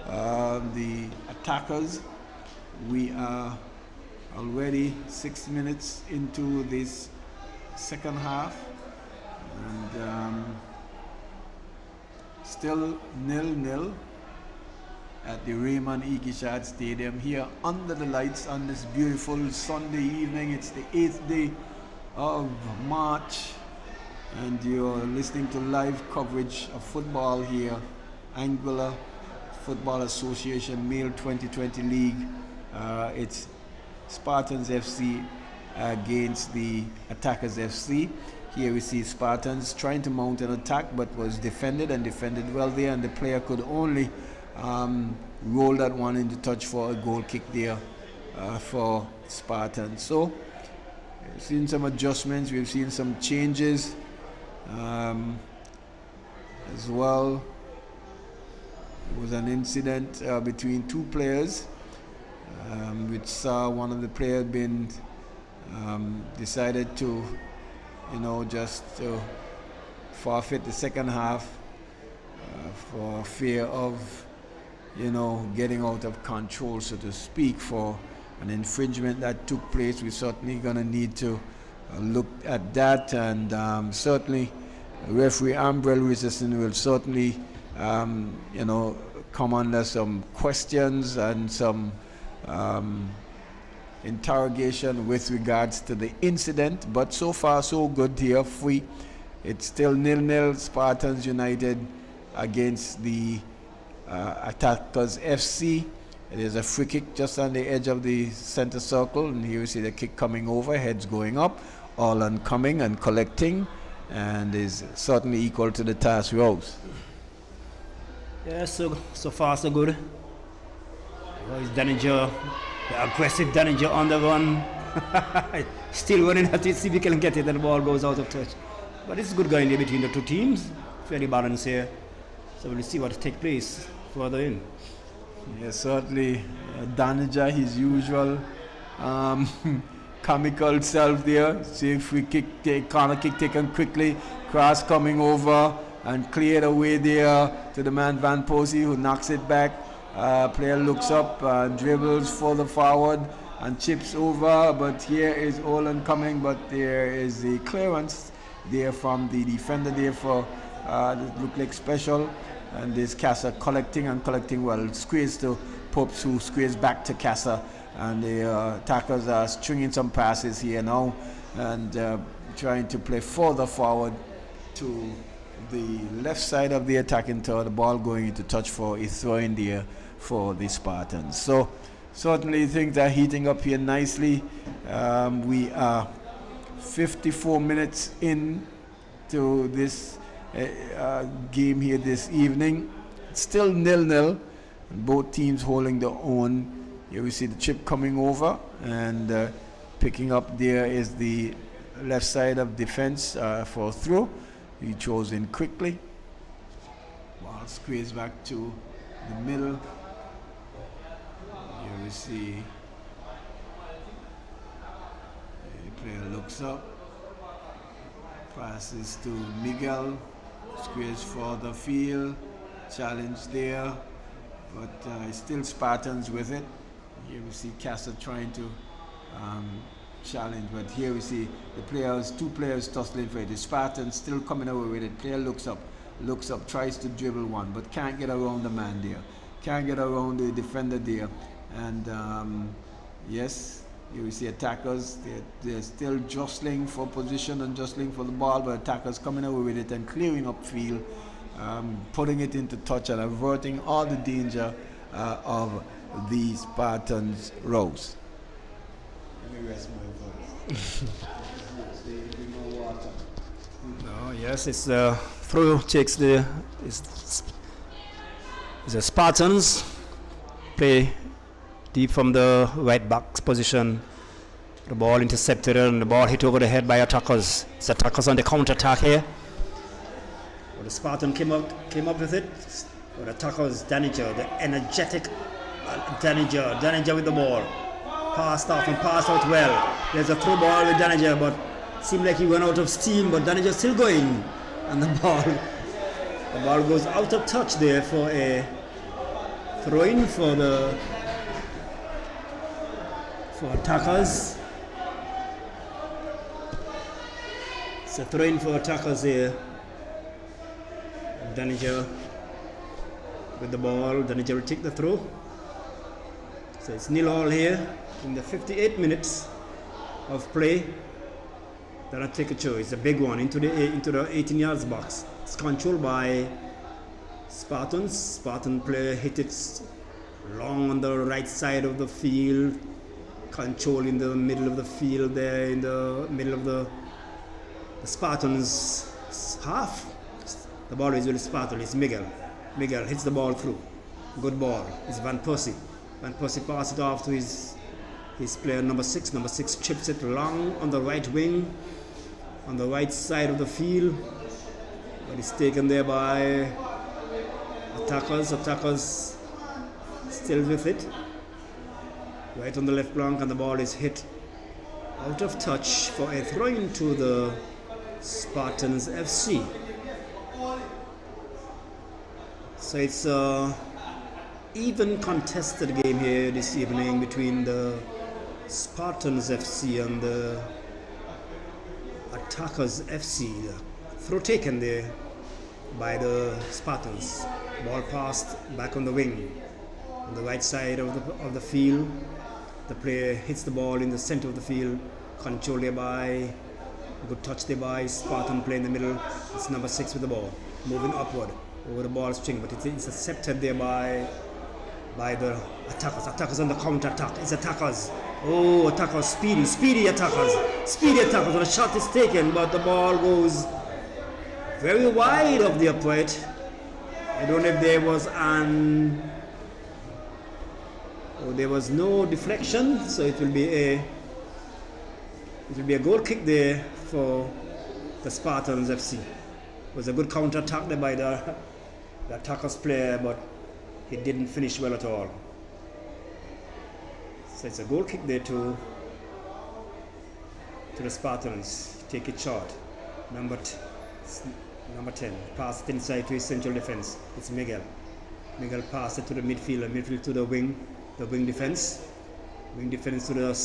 the attackers. We are already 6 minutes into this second half, and still 0-0 at the Raymond Ikishad Stadium here under the lights on this beautiful Sunday evening. It's the 8th day of March, and you're listening to live coverage of football here, Anguilla Football Association Male 2020 League. It's Spartans FC against the Attackers FC. Here we see Spartans trying to mount an attack, but was defended well there, and the player could only roll that one into touch for a goal kick there for Spartans. So we've seen some adjustments, we've seen some changes as well. There was an incident between two players, which saw one of the players being decided to, just forfeit the second half for fear of, getting out of control, so to speak, for an infringement that took place. We're certainly going to need to look at that, and certainly referee Ambrel Richardson will certainly, come under some questions and some interrogation with regards to the incident. But so far so good here. It's still 0-0 Spartans United against the Attackers FC. It is a free kick just on the edge of the center circle, and here you see the kick coming over, heads going up, all oncoming and collecting, and is certainly equal to the task, Rose. Yeah, so far so good. It's Daninger, the aggressive Daninger on the run. Still running at it, see if we can get it, and the ball goes out of touch. But it's good going there between the two teams. Fairly balanced here. So we'll see what takes place further in. Yes, certainly. Danger, his usual comical self there. See, free kick, corner kick taken quickly, cross coming over and cleared away there to the man Van Persie, who knocks it back. Player looks up, dribbles further forward and chips over, but here is Olan coming, but there is a clearance there from the defender there for look like special, and this Casa collecting well. Squeeze to Popes, who squeeze back to Casa, and the attackers are stringing some passes here now and trying to play further forward to the left side of the attacking tower. The ball going into touch for a throw in there for the Spartans. So certainly things are heating up here nicely. We are 54 minutes into this game here this evening. It's still 0-0. Both teams holding their own. Here we see the chip coming over, and picking up there is the left side of defense for throw. He throws in quickly. Ball squeezes back to the middle. Here we see the player looks up, passes to Miguel, squeeze for the field, challenge there, but still Spartans with it. Here we see Casa trying to challenge, but here we see two players tussling for it. The Spartans still coming away with it. Player looks up, tries to dribble one, but can't get around the man there, can't get around the defender there. And yes, you see attackers, they're still jostling for position and jostling for the ball, but attackers coming away with it and clearing up field, putting it into touch and averting all the danger of the Spartans' rows. Let me rest my voice. No, yes, it's the throw takes the Spartans play deep from the right back position. The ball intercepted and the ball hit over the head by attackers. It's attackers on the counter attack here. Well, the Spartan came up with it. But attackers, Daniger, the energetic Daniger with the ball. Passed off and passed out well. There's a throw ball with Daniger, but seemed like he went out of steam, but Daniger's still going. And the ball goes out of touch there for a throw-in for attackers. It's a throw-in for attackers here. Daniger with the ball. Daniger will take the throw. So it's 0-0 here in the 58 minutes of play. That'll take a choice. It's a big one into the 18 yards box. It's controlled by Spartans. Spartan player hit it long on the right side of the field. Control in the middle of the field there, in the middle of the Spartans half. The ball is with Spartan. It's Miguel. Miguel hits the ball through. Good ball. It's Van Persie. Van Persie passes it off to his player number 6. Number 6 chips it long on the right wing, on the right side of the field. But it's taken there by attackers. Attackers still with it. Right on the left flank, and the ball is hit out of touch for a throw-in to the Spartans FC. So it's a even contested game here this evening between the Spartans FC and the Attackers FC. The throw taken there by the Spartans. Ball passed back on the wing, on the right side of the field. The player hits the ball in the center of the field, controlled there by, good touch there by Spartan play in the middle. It's number 6 with the ball, moving upward over the ball string, but it's intercepted there by the attackers. Attackers on the counter attack. It's attackers. Oh, attackers, speedy attackers. Speedy attackers. And a shot is taken, but the ball goes very wide of the upright. I don't know if there was no deflection, so it will be a goal kick there for the Spartans FC. It was a good counter attack there by the attackers player, but he didn't finish well at all. So it's a goal kick there to the Spartans. Take it short. Number 10. Pass it inside to his central defense. It's Miguel. Miguel passed it to the midfielder. Midfield to the wing. The wing defense. Wing defense to the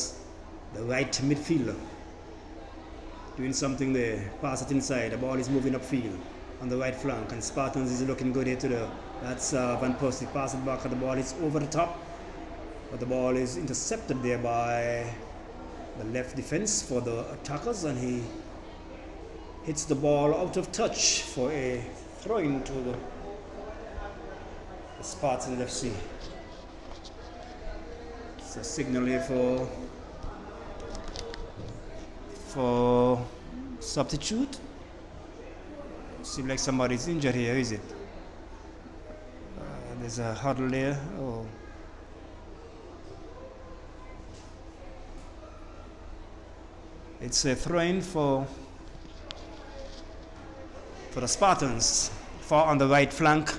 right midfielder. Doing something there. Pass it inside. The ball is moving upfield on the right flank. And Spartans is looking good here that's Van Persie. Pass it back and the ball is over the top. But the ball is intercepted there by the left defense for the attackers, and he hits the ball out of touch for a throw-in to the Spartans FC. a signal here for substitute. Seems like somebody's injured here, is it? There's a huddle there. Oh. It's a throw-in for the Spartans. Far on the right flank,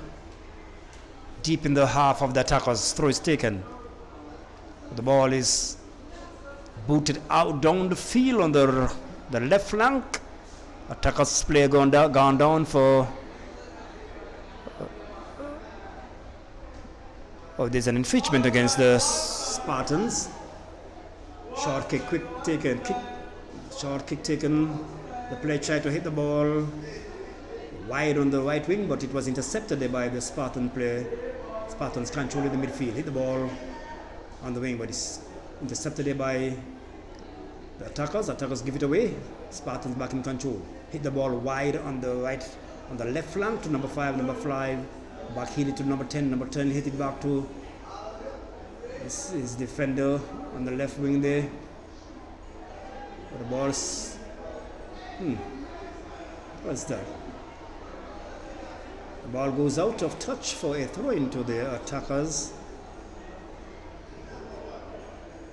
deep in the half of the attackers. Throw is taken. The ball is booted out down the field on the left flank. Attackers player gone down for. Oh, there's an infringement against the Spartans. Short kick, short kick taken. The player tried to hit the ball wide on the right wing, but it was intercepted there by the Spartan player. Spartans controlling the midfield, hit the ball on the wing, but it's intercepted there by the attackers. Attackers give it away. Spartans back in control. Hit the ball wide on the left flank to number 5. Back hit it to number 10. Number 10 hit it back to his defender on the left wing there. But the ball's what's that? The ball goes out of touch for a throw into the attackers.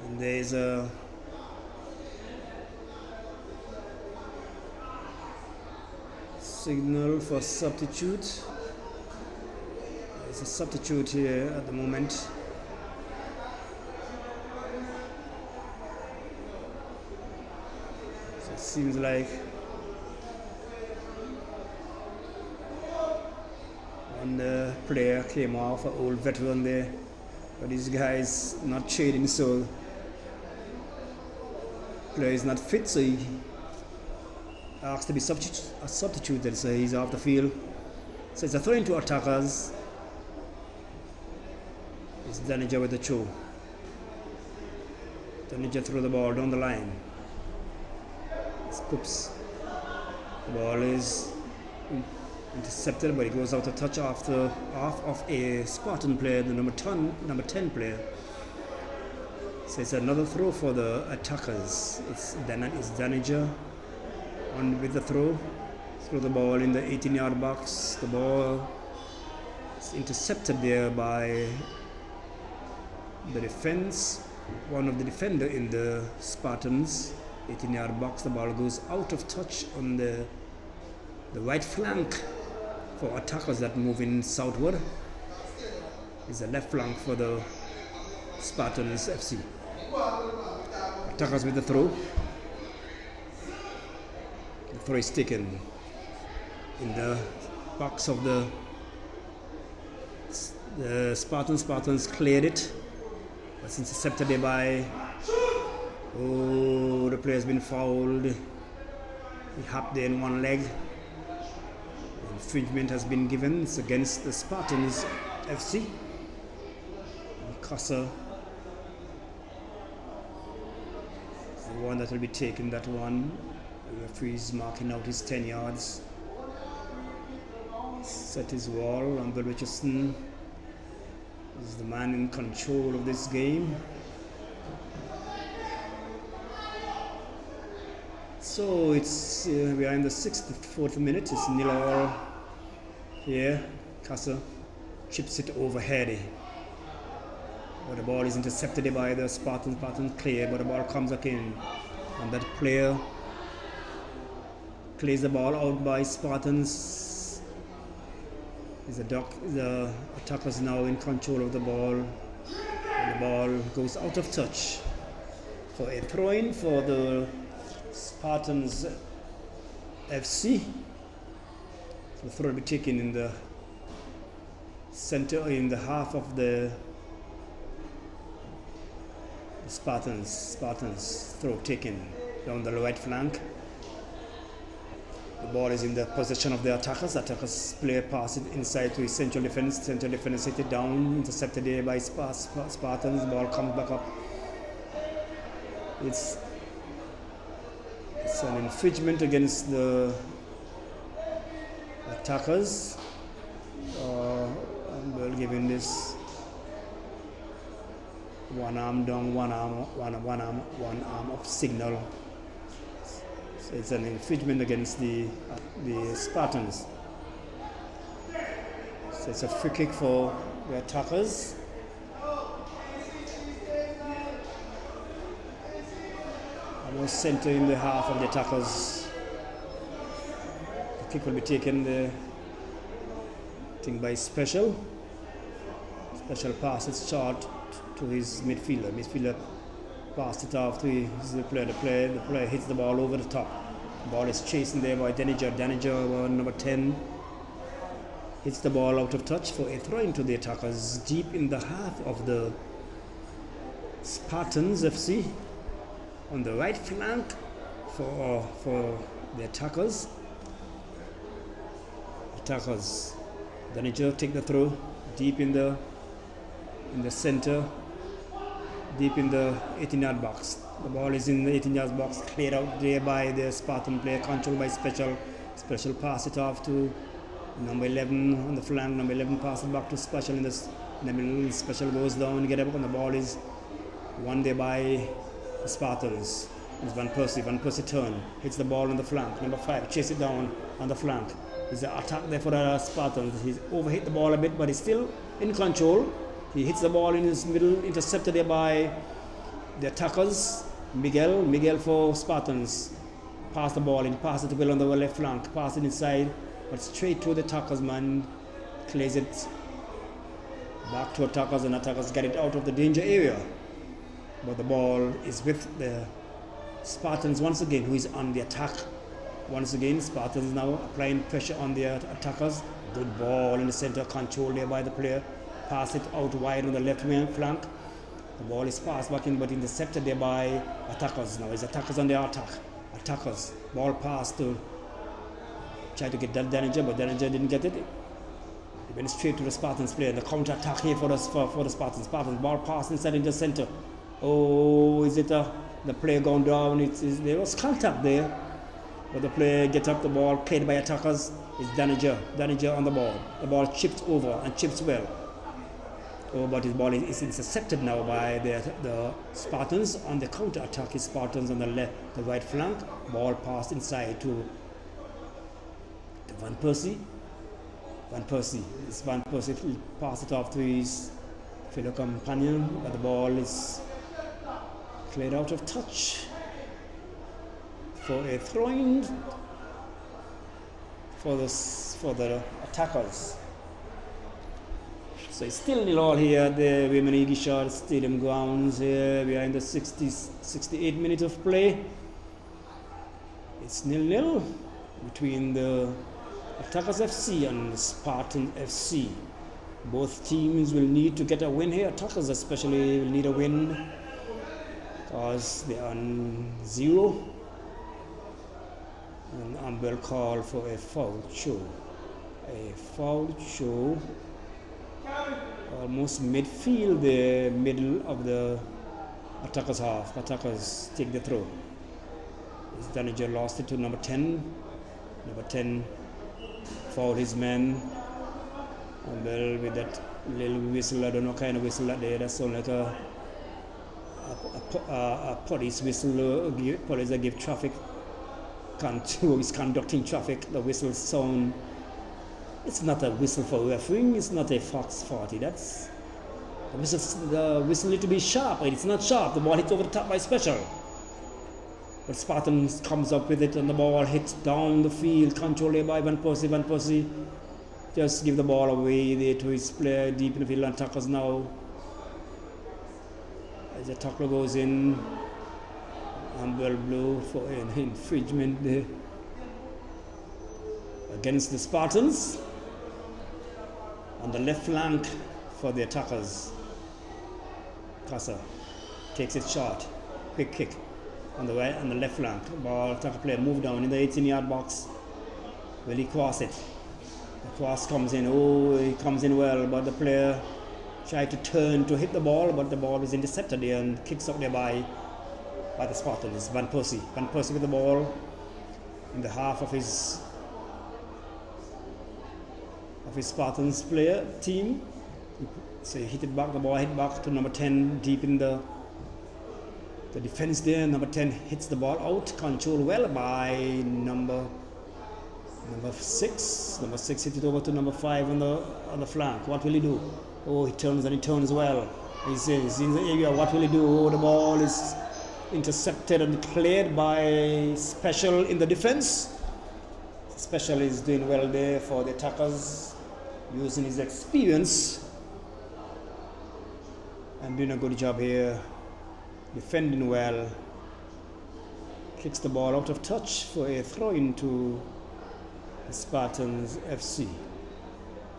And there's a signal for substitute. There's a substitute here at the moment. So it seems like one player came off, an old veteran there, but this guy is not trading, so player is not fit, so he asked to be substituted, so he's off the field. So it's a throw into attackers. It's Danager with the throw. Danager threw the ball down the line. Scoops. The ball is intercepted, but it goes out of touch off of a Spartan player, the number 10 player. So it's another throw for the attackers. It's Danager on with the throw. Throw the ball in the 18-yard box. The ball is intercepted there by the defense. One of the defender in the Spartans 18-yard box. The ball goes out of touch on the right flank for attackers that move in southward. Is the left flank for the Spartans FC. Attackers with the throw. The throw is taken in the box of the Spartans. Spartans cleared it. It's intercepted there by. Oh, the player has been fouled. He hopped there in one leg. Infringement has been given. It's against the Spartans FC. Casa is the one that will be taking that one. The referee is marking out his 10 yards. Set his wall. Amber Richardson is the man in control of this game. So it's we are in the 64th minute. It's 0-0 here. Casa chips it overhead. But the ball is intercepted by the Spartans. Spartans clear, but the ball comes again, and that player clears the ball out by Spartans. The attackers now in control of the ball, and the ball goes out of touch for a throw-in for the Spartans FC. So the throw will be taken in the center, in the half of the Spartans throw taken down the right flank. The ball is in the possession of the attackers. Attackers player pass it inside to his central defense. Central defense hit it down, intercepted there by Spartans. The ball comes back up. It's an infringement against the attackers. We're giving this one arm down, one arm up signal. So it's an infringement against the Spartans. So it's a free kick for the attackers. Almost center in the half of the attackers. The kick will be taken by Special pass. It's short to his midfielder. Midfielder passed it off to the player. The player hits the ball over the top. The ball is chasing there by Daniger. Number 10 hits the ball out of touch for a throw into the attackers deep in the half of the Spartans FC on the right flank for the attackers. Daniger take the throw deep in the center, deep in the 18-yard box. The ball is in the 18-yard box, cleared out there by the Spartan player, controlled by Special. Special pass it off to number 11 on the flank. Number 11 passes it back to Special in the middle. Special goes down, get up, and the ball is won there by the Spartans. It's Van Persie. Van Persie turn, hits the ball on the flank. Number 5 chase it down on the flank. There's an attack there for the Spartans. He's overhit the ball a bit, but he's still in control. He hits the ball in his middle, intercepted there by the attackers. Miguel for Spartans. Pass the ball in, pass it well on the left flank, pass it inside, but straight to the attackers, man. Clears it back to attackers, and attackers get it out of the danger area. But the ball is with the Spartans once again, who is on the attack. Once again, Spartans now applying pressure on the attackers. Good ball in the center, control there by the player. Pass it out wide on the left flank. The ball is passed back in, but intercepted there by attackers. Now it's attackers on the attack. Attackers, ball passed to try to get that Daniger, but Daniger didn't get it. He went straight to the Spartans player. The counter attack here for the Spartans. Spartans ball passed inside in the center. Oh, is it the player gone down? There was contact there. But the player gets up, the ball played by attackers. It's Daniger on the ball. The ball chipped over and chips well. Oh, but his ball is intercepted now by the Spartans. On the counter attack is Spartans on the right flank. Ball passed inside to Van Persie. Van Persie passed it off to his fellow companion, but the ball is cleared out of touch for a throw-in for the attackers. So it's still 0-0 here at the Women Igishar Stadium grounds. Here we are in the 68 minutes of play. It's 0-0 between the Attackers FC and the Spartan FC. Both teams will need to get a win here. Attackers especially will need a win because they are on 0. And Umbel call for a foul show. Almost midfield, the middle of the attackers half. Attackers take the throw. Daniger lost it to number 10. Number 10 fouled his man. Umbel with that little whistle, I don't know what kind of whistle that there. That sounds like a police whistle. Police that give traffic control, is conducting traffic. The whistle sound. It's not a whistle for refereeing. It's not a Fox 40. That's the whistle need to be sharp. It's not sharp. The ball hits over the top by Special. But Spartans comes up with it, and the ball hits down the field, controlled by Van Persie. Van Persie just give the ball away there to his player deep in the field, and attackers now. As the tackler goes in, Umbel blow for an infringement there against the Spartans. On the left flank for the attackers, Casa takes it short, quick kick on the right, on the left flank. Ball, attacker player move down in the 18-yard box. Will he cross it? The cross comes in. Oh, he comes in well, but the player tried to turn to hit the ball, but the ball is intercepted there and kicks up there by the Spartans. Van Persie with the ball in the half of his Spartans player team. So he hit it back, the ball hit back to number 10, deep in the defense there. Number 10 hits the ball out, controlled well by number 6. Number 6 hit it over to number 5 on the flank. What will he do? Oh, he turns well. He's in the area. What will he do? Oh, the ball is intercepted and cleared by Special in the defense. Special is doing well there for the attackers, using his experience and doing a good job here, defending well. Kicks the ball out of touch for a throw into the Spartans FC.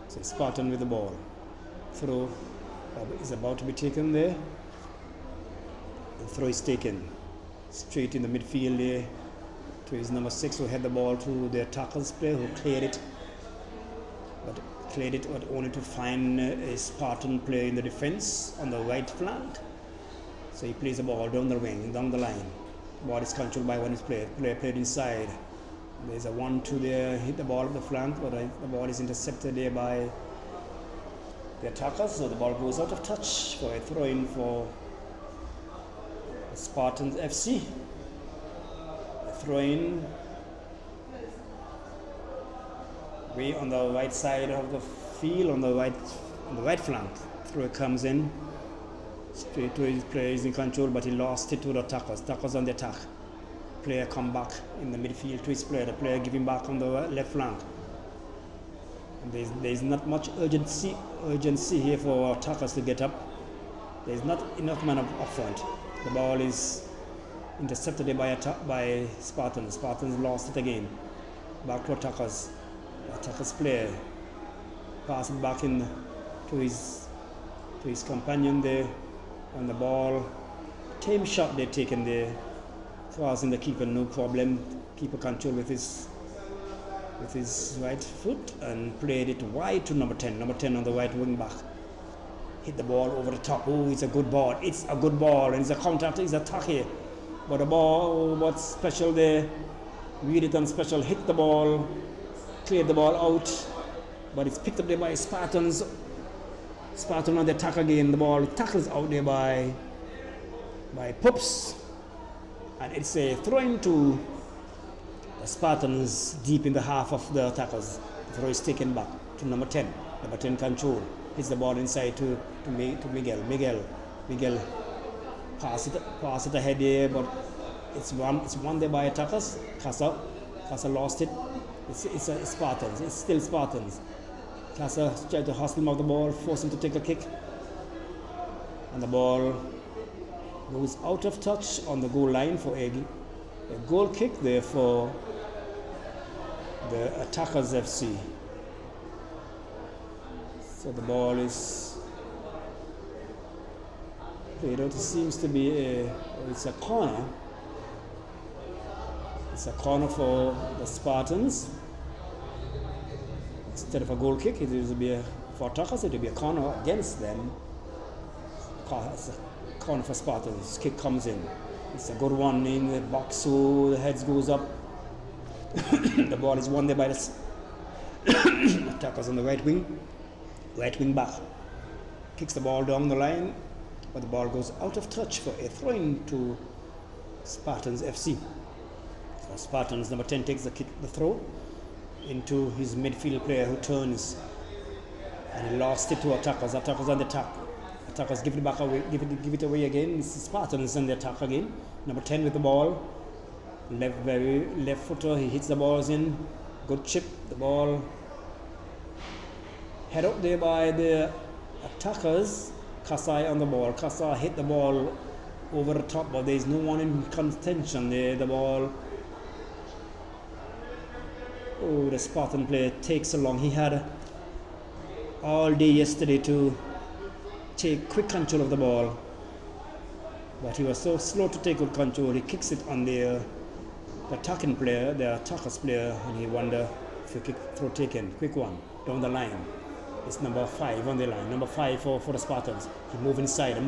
So Spartan with the ball. Throw is about to be taken there. The throw is taken straight in the midfield there to his number 6, who had the ball to the attackers player, who cleared it, but only to find a Spartan player in the defense on the right flank. So he plays the ball down the wing, down the line. Ball is controlled by one player played inside. There's a 1-2 there, hit the ball up the flank, but the ball is intercepted there by the attackers, so the ball goes out of touch for a throw-in for the Spartans FC. Throw-in way on the right side of the field, on the right flank. Throw comes in straight to his player. He's in control, but he lost it to the attackers. Attackers on the attack. Player come back in the midfield to his player. The player give him back on the left flank. And there's not much urgency here for attackers to get up. There's not enough man up front. The ball is intercepted by Spartans. Spartans lost it again. Back to attackers. Attackers player pass it back in to his companion there, and the ball. Tame shot they taken there, crossing the keeper, no problem. Keeper control with his right foot and played it wide to number 10. Number 10 on the right wing back. Hit the ball over the top. Oh, it's a good ball. It's a good ball, and it's a counter. It's a attack here. But the ball, what's Special there? Read it on Special. Hit the ball, cleared the ball out, but it's picked up there by Spartans. Spartan on the attack again. The ball tackles out there by Pups, and it's a throw to the Spartans deep in the half of the attackers. The throw is taken back to number 10. Number 10 control. Hits the ball inside to Miguel. Miguel pass it ahead there, but it's won there by attackers. Casa lost it. It's Spartans. It's still Spartans. Casa tried to hustle him off the ball, force him to take a kick, and the ball goes out of touch on the goal line for a goal kick there for the Attackers FC. So the ball is played out. It seems to be it's a corner. It's a corner for the Spartans. Instead of a goal kick, it will be for attackers. It will be a corner against them. It's a corner for Spartans. Kick comes in. It's a good one in the box, so the heads goes up. The ball is won there by the attackers on the right wing back. Kicks the ball down the line, but the ball goes out of touch for a throw-in to Spartans FC. So Spartans number 10 takes the throw into his midfield player, who turns, and he lost it to attackers. Attackers on the attack. Attackers give it back away, give it away again. It's Spartans on the attack again. Number 10 with the ball. Left footer, he hits the balls in. Good chip, the ball head up there by the attackers. Kasai on the ball. Kasai hit the ball over the top, but there is no one in contention there. The ball. Oh, the Spartan player takes along. He had all day yesterday to take quick control of the ball, but he was so slow to take good control. He kicks it on the attacking player, the attackers player, and he wonder if he throw taken. Quick one down the line. It's number 5 on the line. Number 5 for the Spartans. He move inside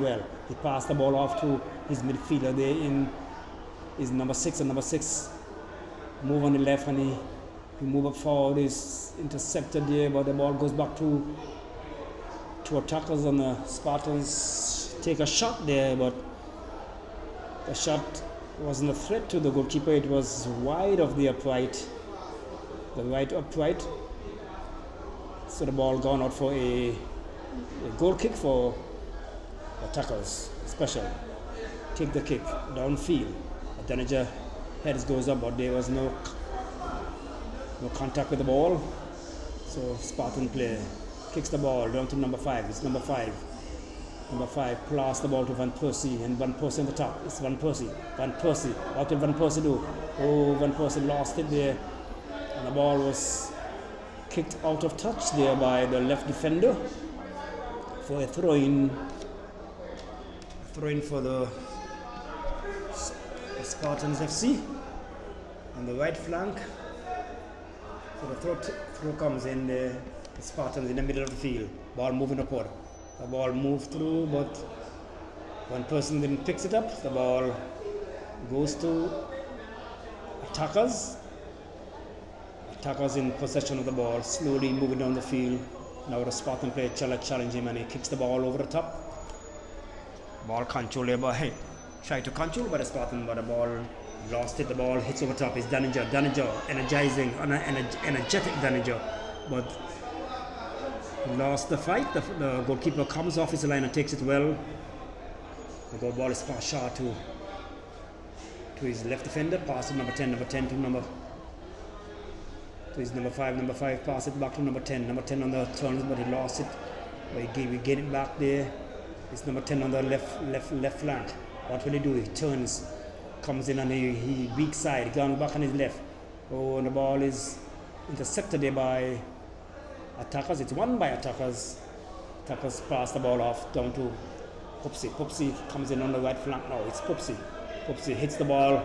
well. He passed the ball off to his midfielder there in his number 6, and number 6 move on the left, and he move up forward. Is intercepted there, but the ball goes back to two attackers on the Spartans take a shot there, but the shot wasn't a threat to the goalkeeper. It was wide of the upright, the right upright. So the ball gone out for a goal kick for attackers. Special. Kick the kick downfield. Danager heads goes up, but there was no contact with the ball. So Spartan player kicks the ball down to number 5. It's number 5. Number 5 pass the ball to Van Persie, and Van Persie on the top. It's Van Persie. Van Persie. What did Van Persie do? Oh, Van Persie lost it there. And the ball was kicked out of touch there by the left defender for a throw-in. Throw-in for the Spartans FC on the right flank. So the throw comes in the Spartans in the middle of the field. Ball moving upward. The ball moved through, but one person then picks it up. The ball goes to attackers. Attackers in possession of the ball, slowly moving down the field. Now the Spartan player challenge him, and he kicks the ball over the top. Ball controlled by try to control by the Spartan, but the ball lost it. The ball hits over top. It's Danager, energizing, energetic Danager, but he lost the fight. The goalkeeper comes off his line and takes it well. The goal ball is passed short to his left defender. Pass to number 10 to his number 5. Pass it back to number 10. Number 10 on the turns, but he lost it. We get it back there. It's number 10 on the left flank. What will he do? He turns, comes in, and he weak side, gone back on his left. Oh, and the ball is intercepted there by attackers. It's won by attackers. Attackers pass the ball off down to Pupsi. Pupsi comes in on the right flank now. It's Pupsi. Pupsi hits the ball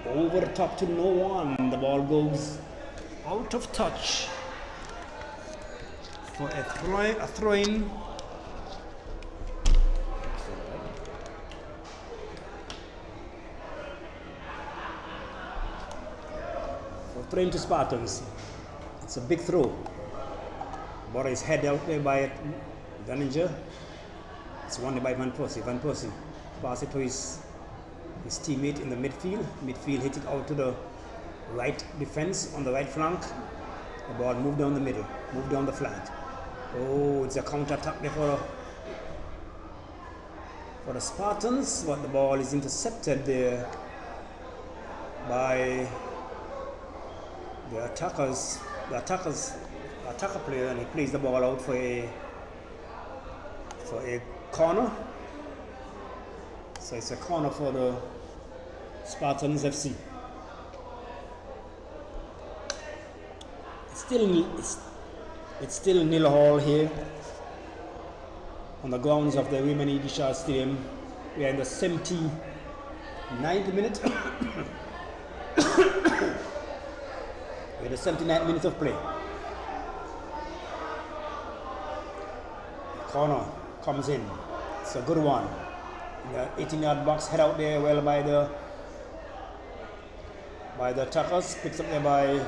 over the top to no one. The ball goes out of touch for a throw-in. Throw to Spartans. It's a big throw. Ball is head out there by Danager. It's won by Van Persie. Van Persie pass it to his teammate in the midfield. Midfield hit it out to the right defense on the right flank. The ball moved down the middle, moved down the flank. Oh, it's a counter attack there for the Spartans, but the ball is intercepted there by the attacker player, and he plays the ball out for a corner. So it's a corner for the Spartans FC. It's still nil all here on the grounds of the Women Idishar Stadium. We are in the 79th minute. With the 79th minute of play. Corner comes in. It's a good one. In the 18-yard box, head out there well by the attackers. Picks up there by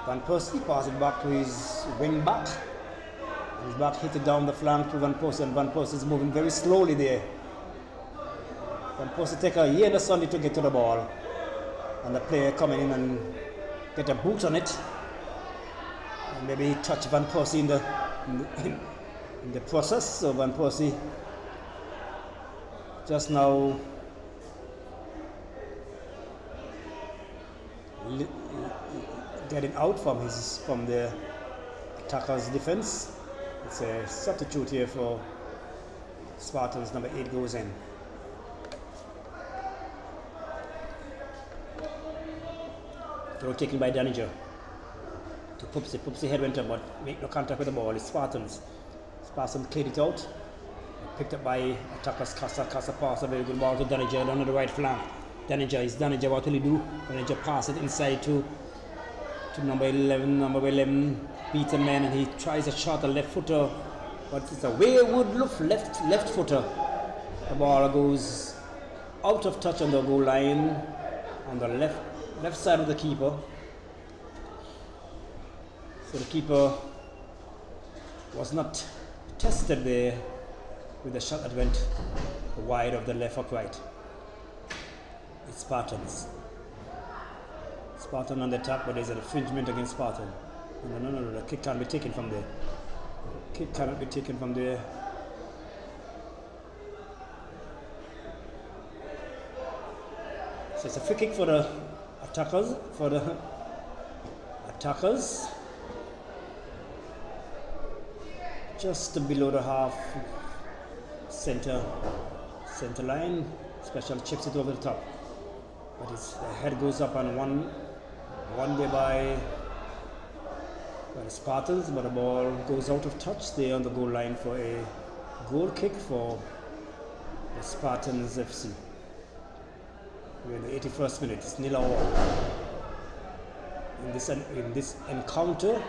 Van Persie. Pass it back to his wing back. His back hit it down the flank to Van Persie, and Van Persie is moving very slowly there. Van Persie take a year in the Sunday to get to the ball. And the player coming in and get a boot on it, and maybe he touched Van Persie in the process. So Van Persie just now getting out from the attacker's defense. It's a substitute here for Spartans. Number 8 goes in. Throw taken by Danager to Pupsi. Pupsi head went up, but make no contact with the ball. It's Spartans. Spartans cleared it out. Picked up by attackers. Casa pass a very good ball to Danager down on the right flank. Danager, what will he do? Danager pass it inside to number 11. Number 11 beats a man, and he tries a shot, a left footer, but it's a wayward left footer. The ball goes out of touch on the goal line on the left side of the keeper. So the keeper was not tested there with a shot that went wide of the left upright. It's Spartans. Spartan on the top, but there's an infringement against Spartan. No, the kick can't be taken from there. Kick cannot be taken from there. So it's a free kick for the attackers. Just below the half center line. Special chips it over the top. But the head goes up on one way by the Spartans, but the ball goes out of touch there on the goal line for a goal kick for the Spartans FC. We're in the 81st minute. It's 0-0. In this encounter,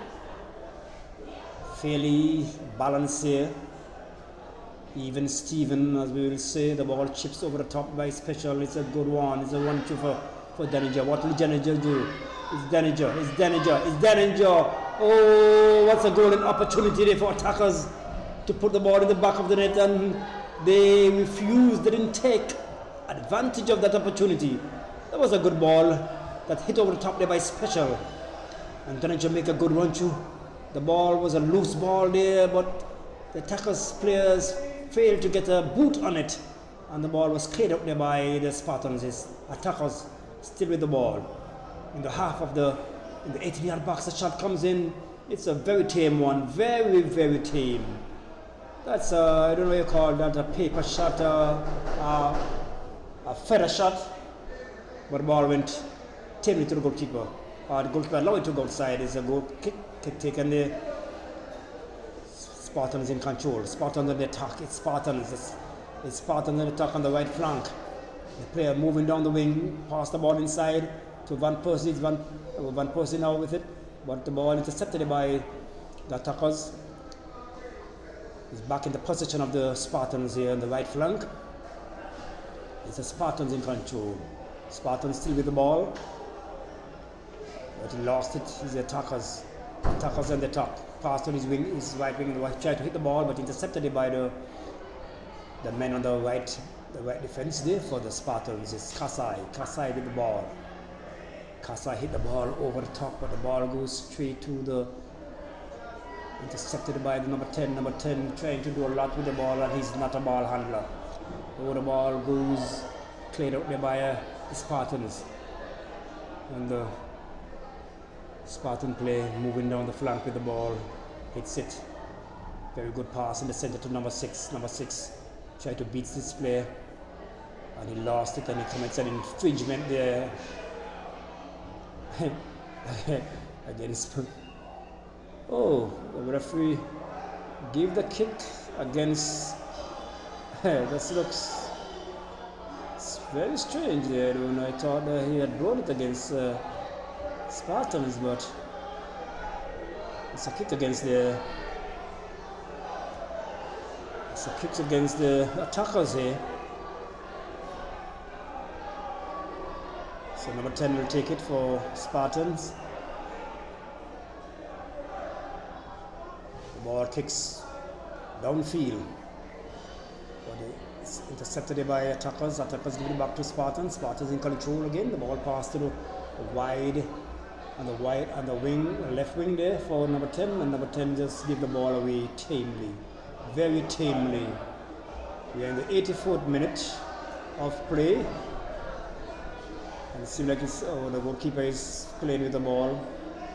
fairly balanced here. Even Steven, as we will say, the ball chips over the top by Special. It's a good one. It's a 1-2 for Danger. What will Danger do? It's Danger. Oh, what's a golden opportunity there for attackers to put the ball in the back of the net, and they refused. They didn't take advantage of that opportunity. That was a good ball that hit over the top there by Special. And Danger make a good run through. The ball was a loose ball there, but the attackers players failed to get a boot on it, and the ball was cleared up there by the Spartans. His attackers still with the ball. In the 18-yard box, the shot comes in. It's a very tame one, very, very tame. That's I don't know what you call that, a paper shot, a feather shot, but the ball went tamely to the goalkeeper. The goalkeeper allowed it to go outside. It's a goal kick taken there. Spartans in control. Spartans on the attack. It's Spartans on the attack on the right flank. The player moving down the wing, pass the ball inside to Van Persie. Van Persie now with it, but the ball intercepted by the attackers. He's back in the position of the Spartans here on the right flank. It's the Spartans in control. Spartans still with the ball, but he lost it. It's the attackers. Attackers on the attack. Passed on his right wing, tried to hit the ball, but intercepted it by the men on the right defense there for the Spartans. It's Kasai with the ball. Kasai hit the ball over the top, but the ball goes straight to the intercepted by the number 10. Number 10 trying to do a lot with the ball, and he's not a ball handler. Over the ball goes cleared out there by the Spartans, and the Spartan play moving down the flank with the ball, hits it. Very good pass in the center to number 6. Number 6 tried to beat this player, and he lost it, and he commits an infringement there against. Oh, the referee gave the kick against. That looks very strange there. I thought he had brought it against Spartans, but it's a kick against the attackers here. So number 10 will take it for Spartans. The ball kicks downfield, but it's intercepted by attackers. Attackers give it back to Spartans. Spartans in control again. The ball passed to the wide. On the left wing there for number 10, and number 10 just give the ball away tamely, very tamely. We are in the 84th minute of play, and it seems like the goalkeeper is playing with the ball.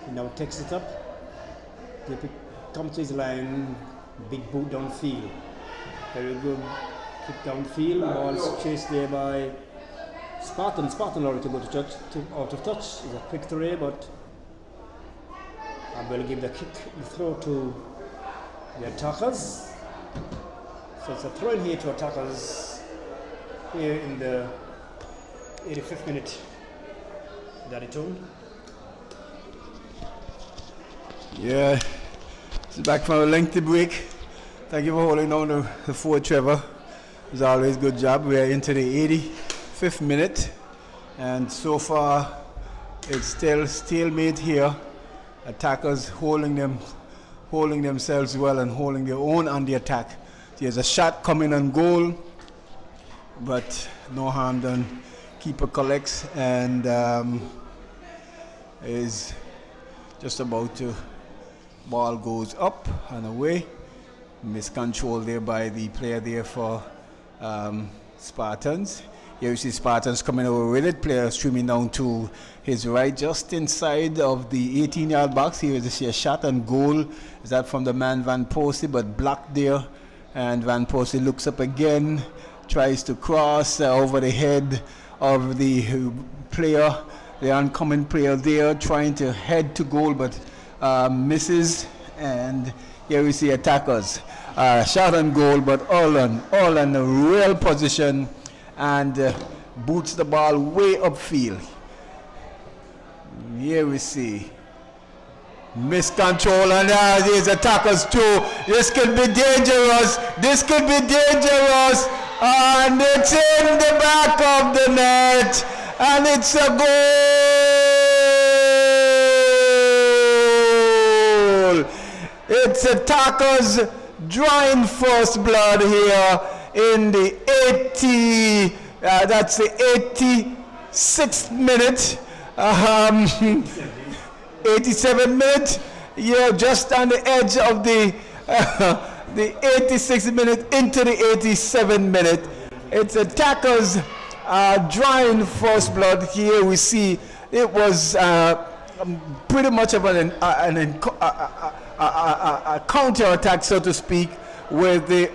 He now takes it up, comes to his line, big boot downfield, very good kick downfield. Ball is chased there by Spartan already to go to touch, out of touch. It's a quick throw, but I will give the throw to the attackers. So it's a throw in here to attackers here in the 85th minute. Daddy Tone. Yeah, it's back from a lengthy break. Thank you for holding down the fort, Trevor. It was always a good job. We are into the 85th minute, and so far it's still stalemate here. Attackers holding them holding themselves well and holding their own on the attack. There's a shot coming on goal, but no harm done. Keeper collects and is just about to. Ball goes up and away. Miscontrol there by the player there for Spartans. Here you see Spartans coming over with it. Player streaming down to his right, just inside of the 18-yard box. Here you see a shot and goal. Is that from the man Van Persie, but blocked there. And Van Persie looks up again, tries to cross over the head of the player, the oncoming player there, trying to head to goal, but misses. And here we see attackers. Shot on goal, but all in a real position, and boots the ball way upfield. Here we see miscontrol, and these attackers too. This could be dangerous. This could be dangerous. And it's in the back of the net, and it's a goal. It's attackers drawing first blood here in the 86th minute, 87th minute. Yeah, just on the edge of the 86th minute into the 87th minute. It's attackers drawing first blood here. We see it was pretty much of a counter-attack, so to speak, with the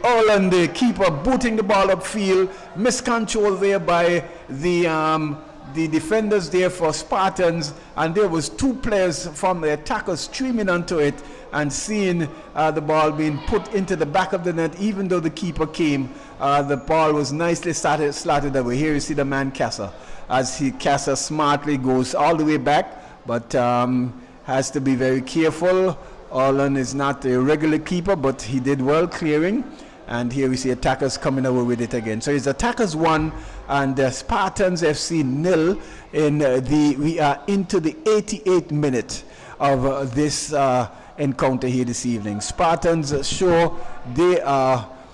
the keeper booting the ball upfield, miscontrol there by the defenders there for Spartans, and there was two players from the attackers streaming onto it and seeing the ball being put into the back of the net. Even though the keeper came, the ball was nicely slotted away. Here you see the man Kasser, as Kasser smartly goes all the way back, but has to be very careful. Orlan is not a regular keeper, but he did well clearing. And here we see attackers coming over with it again. So it's attackers 1 and Spartans FC 0 we are into the 88th minute of this encounter here this evening. Spartans sure they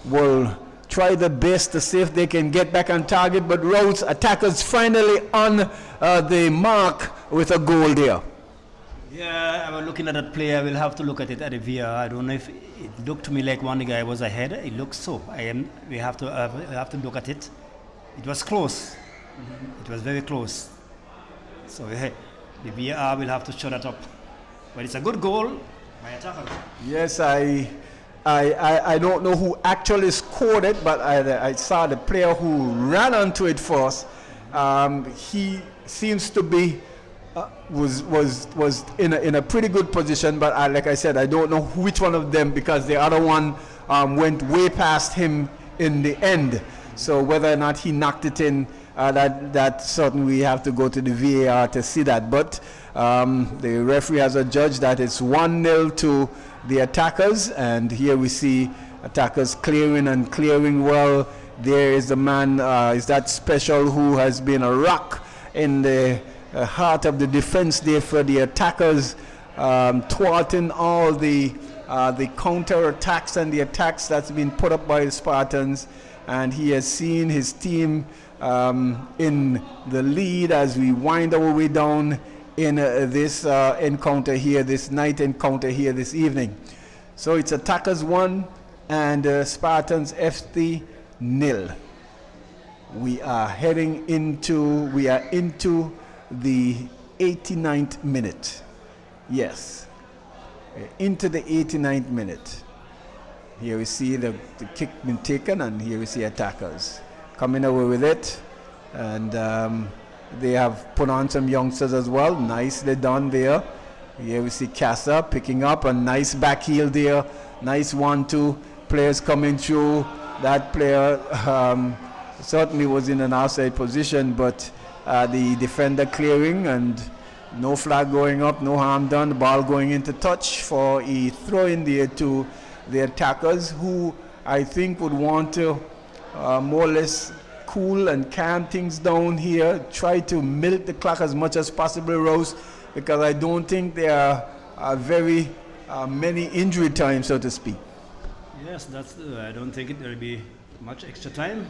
will try their best to see if they can get back on target, but Rhodes attackers finally on the mark with a goal there. Yeah, I was looking at that player. We'll have to look at it at the VR. I don't know if it looked to me like one guy was ahead. It looks so. We have to look at it. It was close. Mm-hmm. It was very close. So the VR will have to show that up. But it's a good goal by attackers. Yes, I don't know who actually scored it, but I saw the player who ran onto it first. He seems to be was in a pretty good position, but like I said, I don't know which one of them, because the other one went way past him in the end. So whether or not he knocked it in, that certainly we have to go to the VAR to see that. But the referee has adjudged that it's 1-0 to the attackers, and here we see attackers clearing well. There is the man, is that Special, who has been a rock in the heart of the defense there for the attackers, thwarting all the counter attacks and the attacks that's been put up by the Spartans. And he has seen his team in the lead as we wind our way down in this encounter here, this night encounter here this evening. So it's attackers 1 and Spartans FC 0. We are into the 89th minute. Yes, into the 89th minute. Here we see the kick being taken, and here we see attackers coming over with it. And they have put on some youngsters as well. Nicely done there. Here we see Casa picking up a nice back heel there. Nice 1-2 players coming through. That player certainly was in an outside position, but the defender clearing, and no flag going up, no harm done. The ball going into touch for a throw in there to the attackers, who I think would want to more or less cool and calm things down here, try to milk the clock as much as possible, Rose, because I don't think they are very many injury time, so to speak. Yes, I don't think it will be much extra time.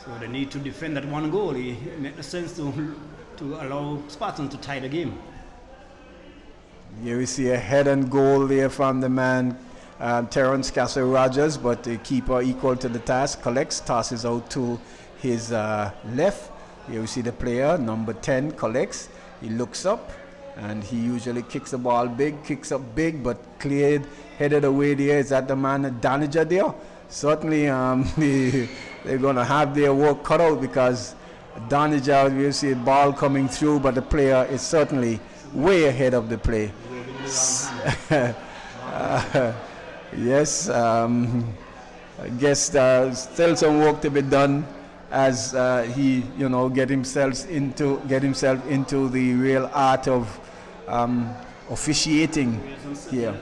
So they need to defend that one goal. It makes sense to allow Spartans to tie the game. Here we see a head and goal there from the man, Terence Castle Rogers, but the keeper equal to the task, collects, tosses out to his left. Here we see the player, number 10, collects. He looks up, and he usually kicks the ball big, kicks up big, but cleared, headed away there. Is that the man, Danija there? Certainly they're going to have their work cut out, because Danija, you see a ball coming through, but the player is certainly way ahead of the play. Yes, I guess still some work to be done as he, get himself into the real art of officiating here.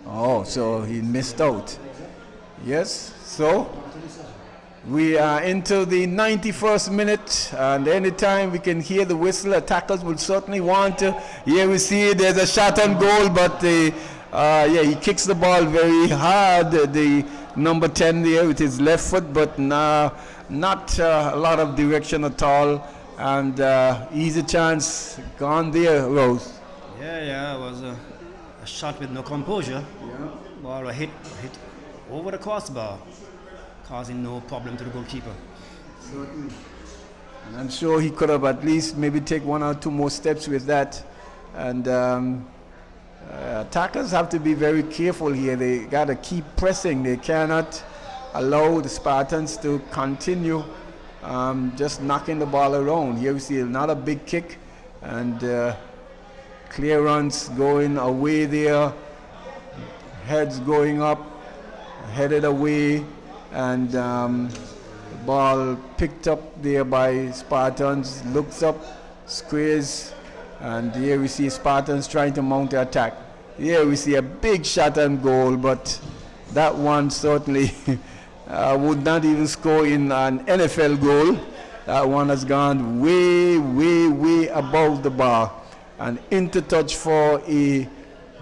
Oh, so he missed out. Yes, so we are into the 91st minute, and anytime we can hear the whistle, attackers will certainly want to. Here we see there's a shot on goal, but he kicks the ball very hard. The number 10 there with his left foot, but not a lot of direction at all, and easy chance gone there, Rose. Yeah, it was a shot with no composure. Yeah. Ball hit over the crossbar, causing no problem to the goalkeeper. Certainly. And I'm sure he could have at least maybe take one or two more steps with that. And attackers have to be very careful here. They got to keep pressing. They cannot allow the Spartans to continue just knocking the ball around. Here we see another big kick, and clearance going away there. Heads going up, headed away. And the ball picked up there by Spartans, looks up, squares, and here we see Spartans trying to mount the attack. Here we see a big shot and goal, but that one certainly would not even score in an NFL goal. That one has gone way, way, way above the bar, and into touch for a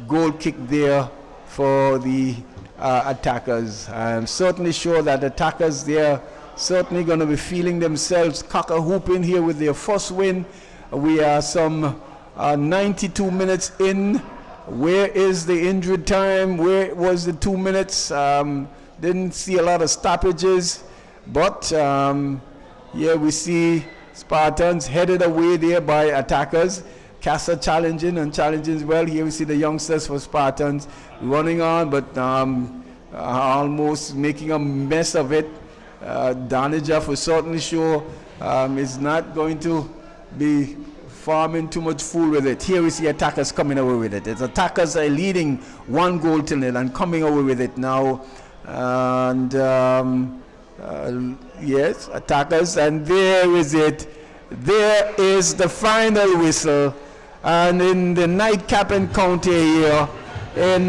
goal kick there for the attackers. I'm certainly sure that attackers, they're certainly going to be feeling themselves cock-a-hooping here with their first win. We are some 92 minutes in. Where is the injury time? Where was the 2 minutes? Didn't see a lot of stoppages, but here we see Spartans headed away there by attackers. Casa challenging as well. Here we see the youngsters for Spartans running on, but almost making a mess of it. Danija, for certainly sure, is not going to be farming too much fool with it. Here we see attackers coming away with it. It's attackers are leading 1-0 and coming away with it now. And yes, attackers, and there is it. There is the final whistle. And in the nightcap encounter here, in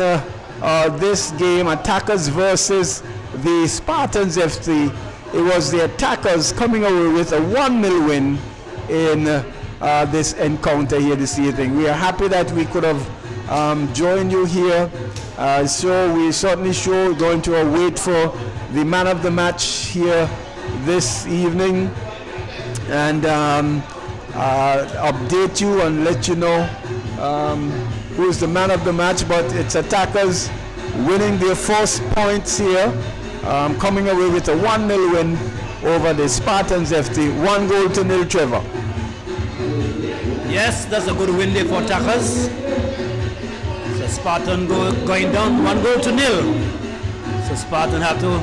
this game, attackers versus the Spartans FC, it was the attackers coming away with a 1-0 win in this encounter here this evening. We are happy that we could have joined you here. So we certainly sure going to await for the man of the match here this evening, and update you and let you know who is the man of the match. But it's attackers winning their first points here, coming away with a 1-0 win over the Spartans FC, 1-0 Trevor. Yes, that's a good win there for attackers. So Spartan going down 1-0. So Spartan have to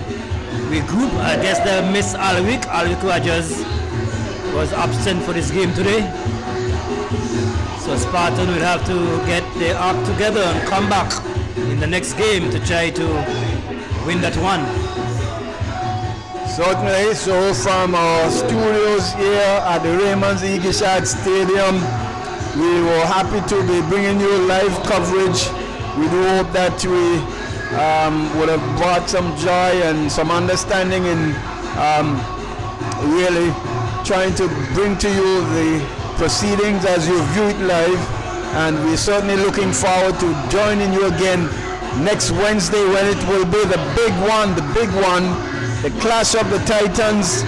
regroup. I guess they missed Alwick. Alwick Rogers was absent for this game today. So Spartan will have to get their act together and come back in the next game to try to win that one. Certainly. So from our studios here at the Raymond's Eagleshad Stadium, we were happy to be bringing you live coverage. We do hope that we would have brought some joy and some understanding in really trying to bring to you the proceedings as you view it live. and we're certainly looking forward to joining you again next Wednesday when it will be the big one, the Clash of the Titans.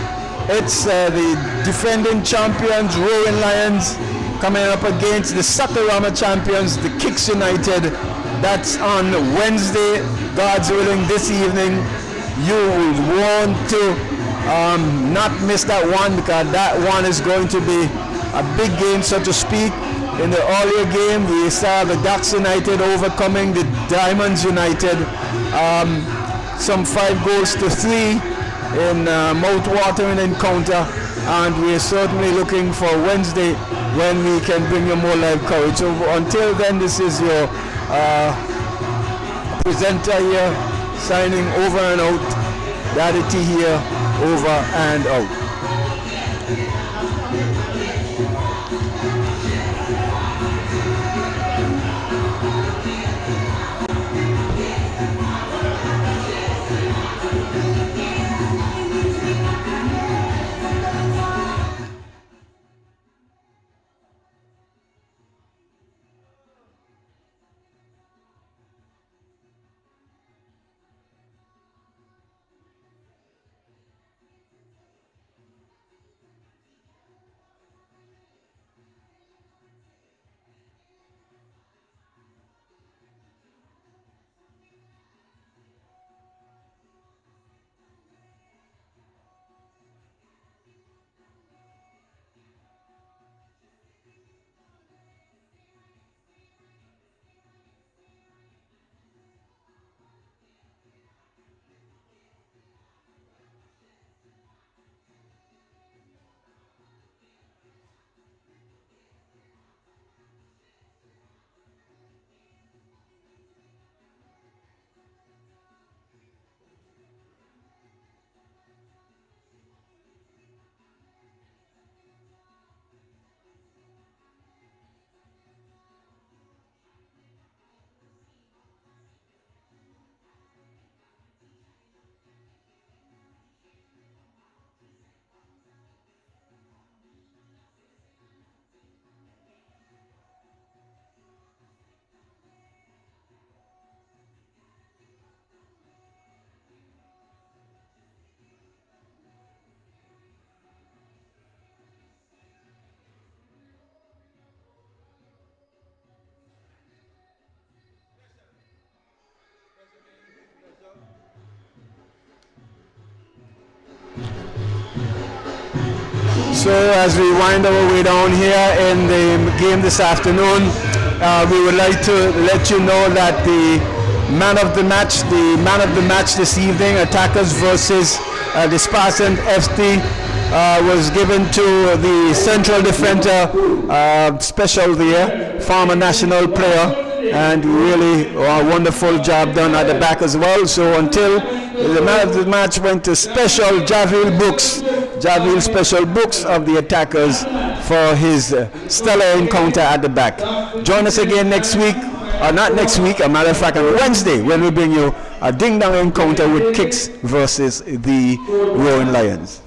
It's the defending champions, Roaring Lions, coming up against the Sakurama champions, the Kicks United. That's on Wednesday, God's willing, this evening. You will want to not miss that one, because that one is going to be a big game, so to speak. In the earlier game, we saw the Ducks United overcoming the Diamonds United, some 5-3 in mouth-watering encounter, and we are certainly looking for Wednesday when we can bring you more live coverage. So until then, this is your presenter here, signing over and out. Daddy T here, over and out. So as we wind our way down here in the game this afternoon, we would like to let you know that the man of the match this evening, Attackers versus the Spartans FC, was given to the central defender, special there, former national player, and really a wonderful job done at the back as well. So until the man of the match went to special Javil Special Books of the Attackers for his stellar encounter at the back. Join us again next week, or not next week, a matter of fact, on Wednesday, when we bring you a ding-dong encounter with Kicks versus the Roaring Lions.